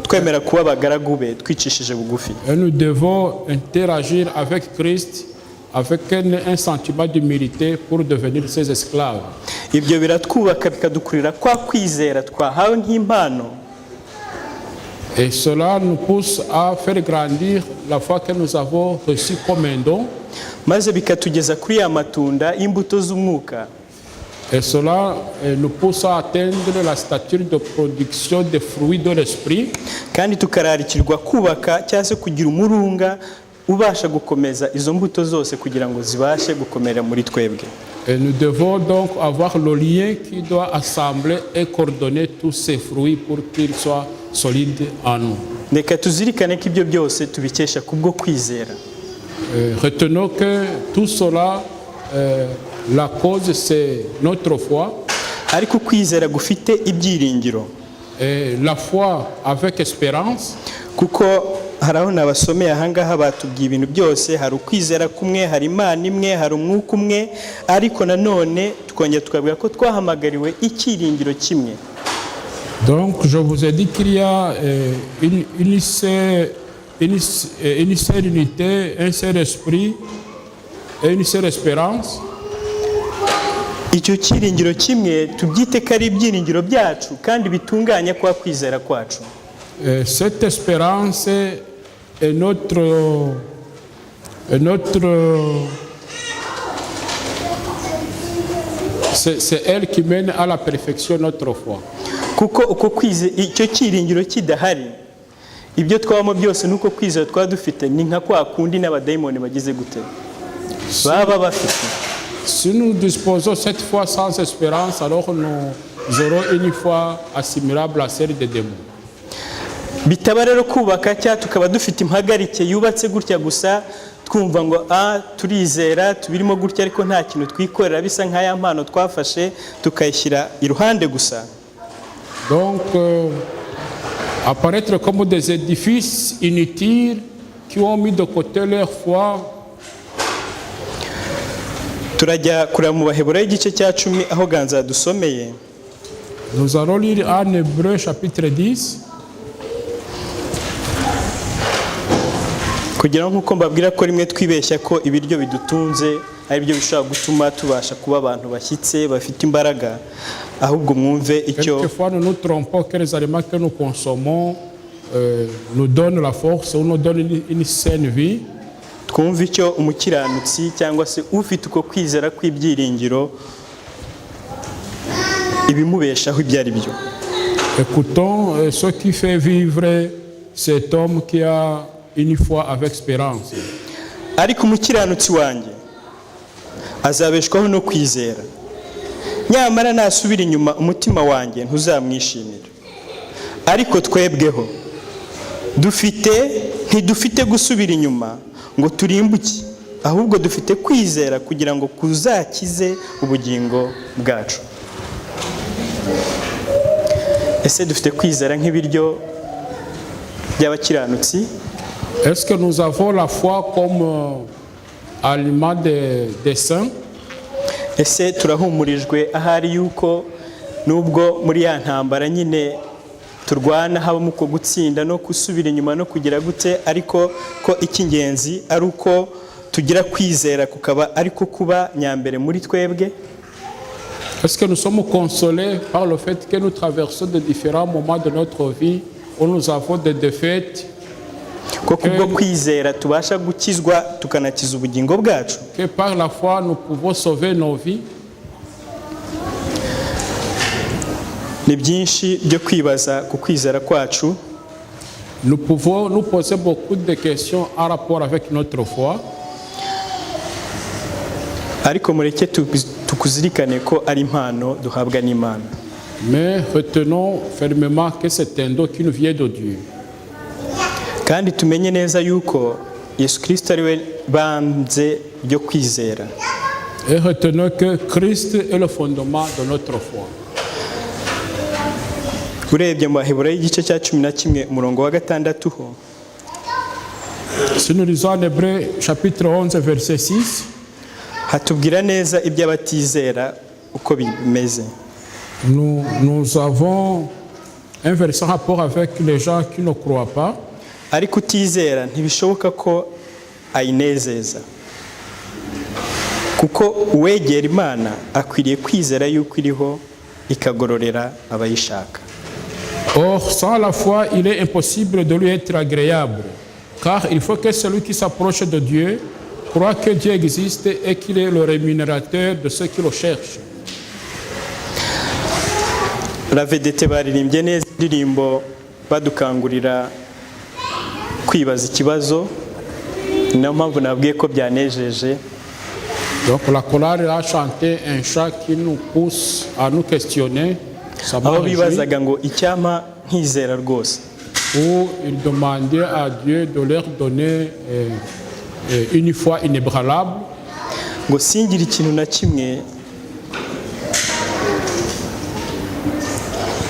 twemera kuba abagaragu be twicishije bugufi. Et nous devons interagir avec Christ avec un sentiment d'humilité pour devenir ses esclaves. Ibyo biratwubaka bikadukurira kwa kwizera twahawe nk'impano. Et cela nous pousse à faire grandir la foi que nous avons reçue comme un don. Maze bikatugeza kuri ya matunda y'imbuto z'umwuka. Et cela nous pousse à atteindre la stature de production des fruits de l'esprit. Kandi tukararikirwa kubaka cyangwa se kugira umurunga ubasha gukomeza izo mbuto zose kugira ngo zibashe gukomera muri twebwe. Et nous devons donc avoir le lien qui doit assembler et coordonner tous ces fruits pour qu'ils soient solides en nous. Reka tuzirikane ko ibyo byose tubikesha kubwo kwizera. Retenons que tout cela, la cause c'est notre foi. Ariko kwizera gufite ibyiringiro. Et la foi avec espérance. Kuko haraho nabasomeye ahangaha batubwiye ibintu byose, hari ukwizera kumwe, hari Imana imwe, hari umwuka umwe, ariko nanone twongera tukavuga ko twahamagariwe icyiringiro kimwe. Donc je vous ai dit qu'il y a une seule unité, un seul esprit et une seule espérance. Icyo cyiringiro kimwe tubyite ko ari ibyiringiro byacu kandi bitunganya kwa kwizera kwacu. Cette espérance est notre c'est elle qui mène à la perfection notre foi. Kuko uko kwize icyo cyiringiro kidahari, ibyo twabamo byose nuko kwizera twa dufite ni nka kwa kundi n'abadayimoni bagize gute baba bafite. Si nous disposons cette foi sans espérance, alors nous aurons une foi assimilable à celle des démons. Bitaba rero kubaka cyangwa tukaba dufite impagarike yubatse gutya gusa twumva ngo turizera tubirimo gutya ariko nta kintu twikorera, bisa nk'aya mpano twafashe tukayishyira iruhande gusa. Donc apparaître comme des édifices inutiles qui ont mis de côté leur foi. Turajya kureba mu Baheburayo igice cya 10 aho Ganza dusomeye. Nous allons lire en Hébreux chapitre 10. Kugira nk'uko mbabwira ko rimwe twibeshya ko ibiryo bidutunze ari byo bishobora gutuma tubasha kuba abantu bashyitse bafite imbaraga, ahubwo mwumve icyo. Quelquefois nous nous trompons que les aliments que nous consommons nous donnent la force ou nous donnent une saine vie. Twumve icyo umukiranutsi cyangwa se ufite uko kwizera kw'ibyiringiro ibimubeshaho ibyo ari byo. Écoutons ce qui fait vivre cet homme qui a une foi avec espérance. Ariko umukiranutsi wanjye azabeshwaho no kwizera, nyamara nasubira inyuma umutima wanjye ntuzamwishimira. Ariko twebweho ntidufite gusubira inyuma ngo turimbuke, ahubwo dufite kwizera kugira ngo kuzakize ubugingo bwacu. Ese dufite kwizera nk'ibiryo by'abakiranutsi? Est-ce que nous avons la foi comme aliment des saints? Ese turahumurijwe ahari yuko nubwo muri ya ntambara nyine turwana habamo uko gutsinda no gusubira inyuma no kugira gute, ariko ko icy'ingenzi ari uko tugira kwizera kukaba ariko kuba nyambere muri twebwe? Est-ce que nous sommes consolés par le fait que nous traversons de différents moments de notre vie où nous avons des défaites? Ko kubwo kwizera tubasha gukizwa tukanakiza ubugingo bwacu. Que par la foi nous pouvons sauver nos vies. Ni byinshi byo kwibaza ku kwizera kwacu. Nous pouvons nous poser beaucoup de questions en rapport avec notre foi. ariko mureke tukuzirikane ko ari impano duhabwa n'Imana. Mais retenons fermement que c'est un don qui nous vient de Dieu. Kandi tumenye neza yuko Yesu Kristo ari we banze ryo kwizera. Et retenons que Christ est le fondement de notre foi. Urebye mu Baheburayo igice cya 11 umurongo wa 6 ho, si nous lisons en Hébreux chapitre 11 verset 6, hatubwira neza iby'abatizera uko bimeze. nous avons un verset en rapport avec les gens qui ne croient pas. Ariko utizera ntibishoboka ko ayinezeza, kuko uwegera Imana akwiriye kwizera yuko iriho ikagororera abayishaka. Or, sans la foi, il est impossible de lui être agréable, car il faut que celui qui s'approche de Dieu croit que Dieu existe et qu'il est le rémunérateur de ceux qui le cherchent. La vedete baririmbye neza indirimbo badukangurira kwibaza ikibazo, niyo mpamvu nabwiye ko byanejeje. Donc la chorale a chanté un chant qui nous pousse à nous questionner. Ça m'a aho réjoui. bibazaga ngo icyampa nkizera rwose, Où il demandait à Dieu de leur donner une foi inébranlable, ngo singire ikintu na kimwe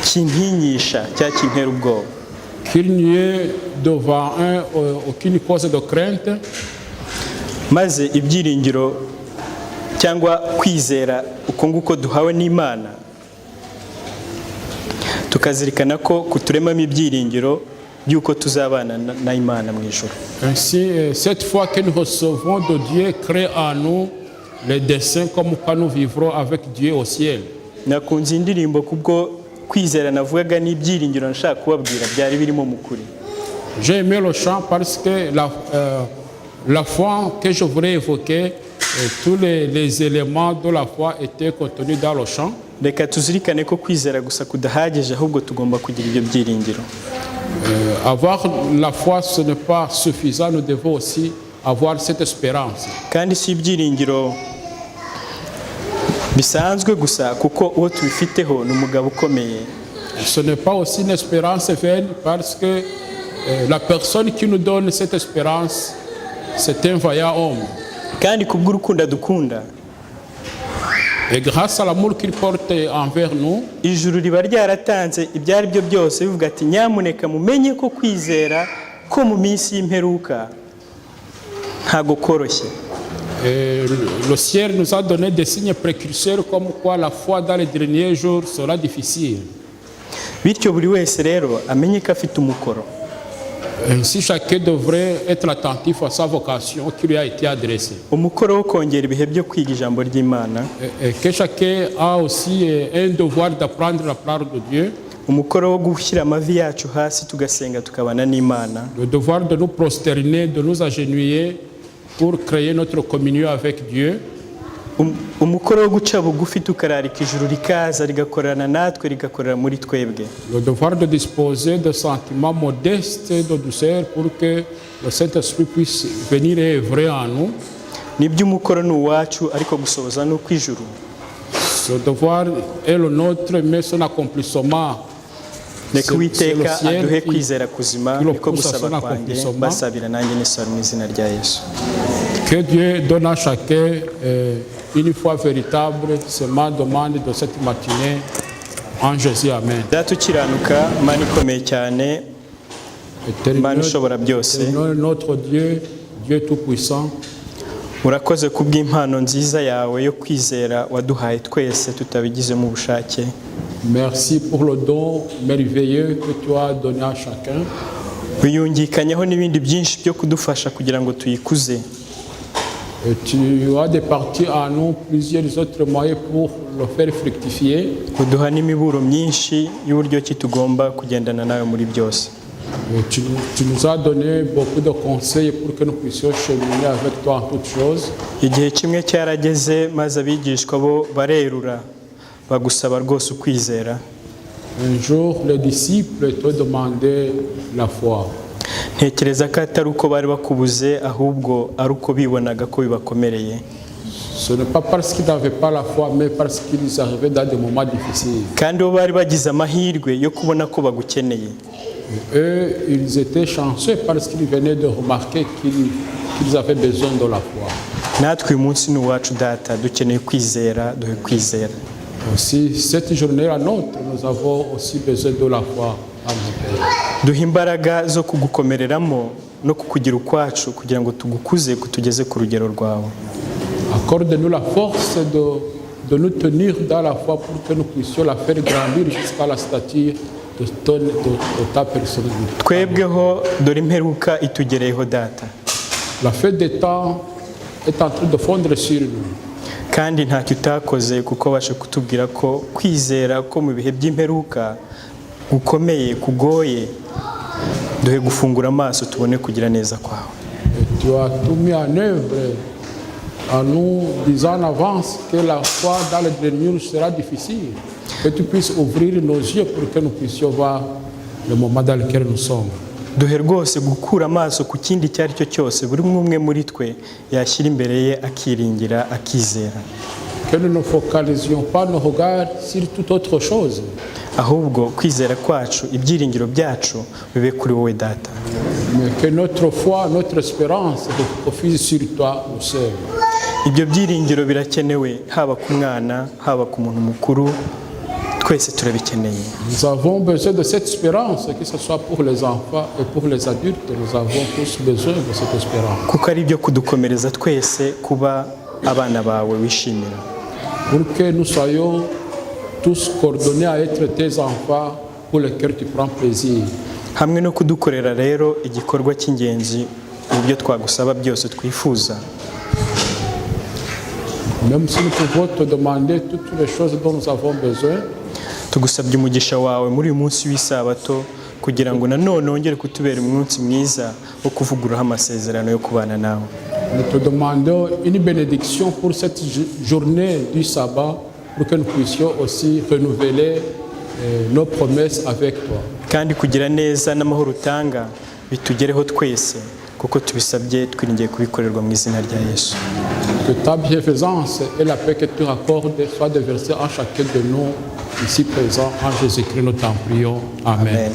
kintinyisha cyangwa kintera ubwoba, qu'il n'y ait devant eux aucune cause de crainte, maze ibyiringiro cyangwa kwizera uko nguko duhawe n'Imana tukazirikana ko kuturemamo ibyiringiro by'uko tuzabana na Imana mu ijuru. Ainsi, cette foi que nous recevons de Dieu crée en nous les desseins comme quoi nous vivrons avec Dieu au ciel. Nakunze indirimbo kubwo kwizera navugaga n'ibyiringiro nshaka kubabwira byari birimo mu kuri. J'ai aimé le chant parce que la foi que je voulais évoquer, tous les éléments de la foi étaient contenus dans le chant. Reka tuzirikane ko kwizera gusa kudahagije, ahubwo tugomba kugira ibyo byiringiro. Avoir la foi, ce n'est pas suffisant, nous devons aussi avoir cette espérance. Kandi si ibyiringiro bisanzwe gusa, kuko uwo tubifiteho ni umugabo ukomeye. Ce n'est pas aussi une espérance vaine parce que la personne qui nous donne cette espérance, c'est un vaillant homme. Kandi kubw'urukundo dukunda, Et grâce à l'amour qu'il porte envers nous, ijuru riba ryaratanze ibyo ari byo byose bivuga ati nyamuneka mumenye ko kwizera ko mu minsi y'imperuka ntago koroshye. le ciel nous a donné des signes précurseurs comme quoi la foi dans les derniers jours sera difficile. Bityo buri wese rero amenye ko afite umukoro. Ainsi, chacun devrait être attentif à sa vocation qui lui a été adressée. Umukoro wo kongera ibihe byo kwiga ijambo ry'Imana, Et que chacun a aussi un devoir d'apprendre la parole de Dieu, umukoro wo gushyira amavi yacu hasi tugasenga tukabana n'Imana, le devoir de nous prosterner, de nous agenouiller pour créer notre communion avec Dieu, umukoro wo guca bugufi tukararika ijuru rikaza rigakorana natwe rigakorera muri twebwe. le devoir de disposer de sentiments modestes et de douceur pour que le Saint-Esprit puisse venir et œuvrer en nous. Nibyo umukoro ni uwacu, ariko gusohoza ni ukw'ijuru. Ce devoir est le nôtre, mais son accomplissement, Reka Uwiteka ciel aduhe qui- kwizera kuzima, qui le niko pousse à gusaba son kwanjye, accomplissement. basabira nanjye nisaba mu izina rya Yesu. que Dieu donne à chacun une foi véritable, c'est ma demande de cette matinée. En Jésus, Amen. Data ukiranuka, Imana ikomeye cyane, Imana ishobora byose, Éternel notre Dieu, Dieu Tout-Puissant, urakoze kubw'impano nziza yawe yo kwizera waduhaye twese tutabigizemo ubushake. merci pour le don merveilleux que tu as donné à chacun. Wiyungikanyeho n'ibindi byinshi byo kudufasha kugira ngo tuyikuze. Et tu as départi à nous plusieurs autres moyens pour le faire fructifier. Uduha n'imiburo myinshi y'uburyo ki tugomba kugendana nawe muri byose. Et tu nous as donné beaucoup de conseils pour que nous puissions cheminer avec toi en toutes choses. Igihe kimwe cyarageze maze abigishwa bo barerura bagusaba rwose ukwizera. Un jour, les disciples te demandaient la foi. Ntekereza ko atari uko bari bakubuze, ahubwo ari uko bibonaga ko bibakomereye. Ce n'est pas parce qu'ils n'avaient pas la foi, mais parce qu'ils arrivaient dans des moments difficiles. kandi bo bari bagize amahirwe yo kubona ko bagukeneye. Eux, ils étaient chanceux parce qu'ils venaient de remarquer qu'ils avaient besoin de la foi. natwe uyu munsi ni uwacu data, dukeneye kwizera, duhe kwizera. Aussi, cette journée la nôtre, nous avons aussi besoin de la foi à mon Père. duhe imbaraga zo kugukomereramo no kukugira ukwacu kugira ngo tugukuze kutugeze ku rugero rwawe. Accorde-nous la force de nous tenir dans la foi pour que nous puissions la faire grandir jusqu'à la stature de ta personnalité. twebweho dore imperuka itugereyeho data, La fête des temps est en train de fondre sur nous. kandi ntacyo utakoze kuko wabasha kutubwira ko kwizera ko mu bihe by'imperuka gukomeye kugoye. duhe gufungura amaso tubone kugira neza kwawe. Et tu as tout mis en œuvre en nous disant en avance que la foi dans le dernier sera difficile. Que tu puisses ouvrir nos yeux pour que nous puissions voir le moment dans lequel nous sommes. duhe rwose gukura amaso ku kindi icyo ari cyo cyose buri umwe muri twe yashyira imbere ye akiringira akizera, Que nous ne focalisions pas nos regards sur toute autre chose. ahubwo kwizera kwacu, ibyiringiro byacu bibe kuri wowe data. Mais que notre foi, notre espérance refuse sur toi au seul. ibyo byiringiro birakenewe haba ku mwana haba ku muntu mukuru, twese turabikeneye. Nous avons besoin de cette espérance, que ce soit pour les enfants et pour les adultes. Nous avons tous besoin de cette espérance. kuko ari ibyo kudukomereza twese kuba abana bawe wishimira, Pour que nous soyons tous coordonnés à être tes enfants pour lesquels tu prends plaisir. hamwe no kudukorera rero igikorwa cy'ingenzi mu byo twagusaba byose twifuza. Même si nous pouvons te demander toutes les choses dont nous avons besoin, tugusabye umugisha wawe muri uyu munsi w'isabato kugira ngo nanone wongere kutubera umunsi mwiza wo kuvugururaho amasezerano yo kubana nawe. nous te demandons une bénédiction pour cette journée du sabbat, pour que nous puissions aussi renouveler nos promesses avec toi. kandi kugira neza n'amahoro utanga bitugereho twese kuko tubisabye twiringiye kubikorerwa mu izina rya Yesu. Que ta bienfaisance et la paix que tu accordes soient déversées en chacun de nous ici présents. En Jésus-Christ, nous t'en prions. Amen. Amen.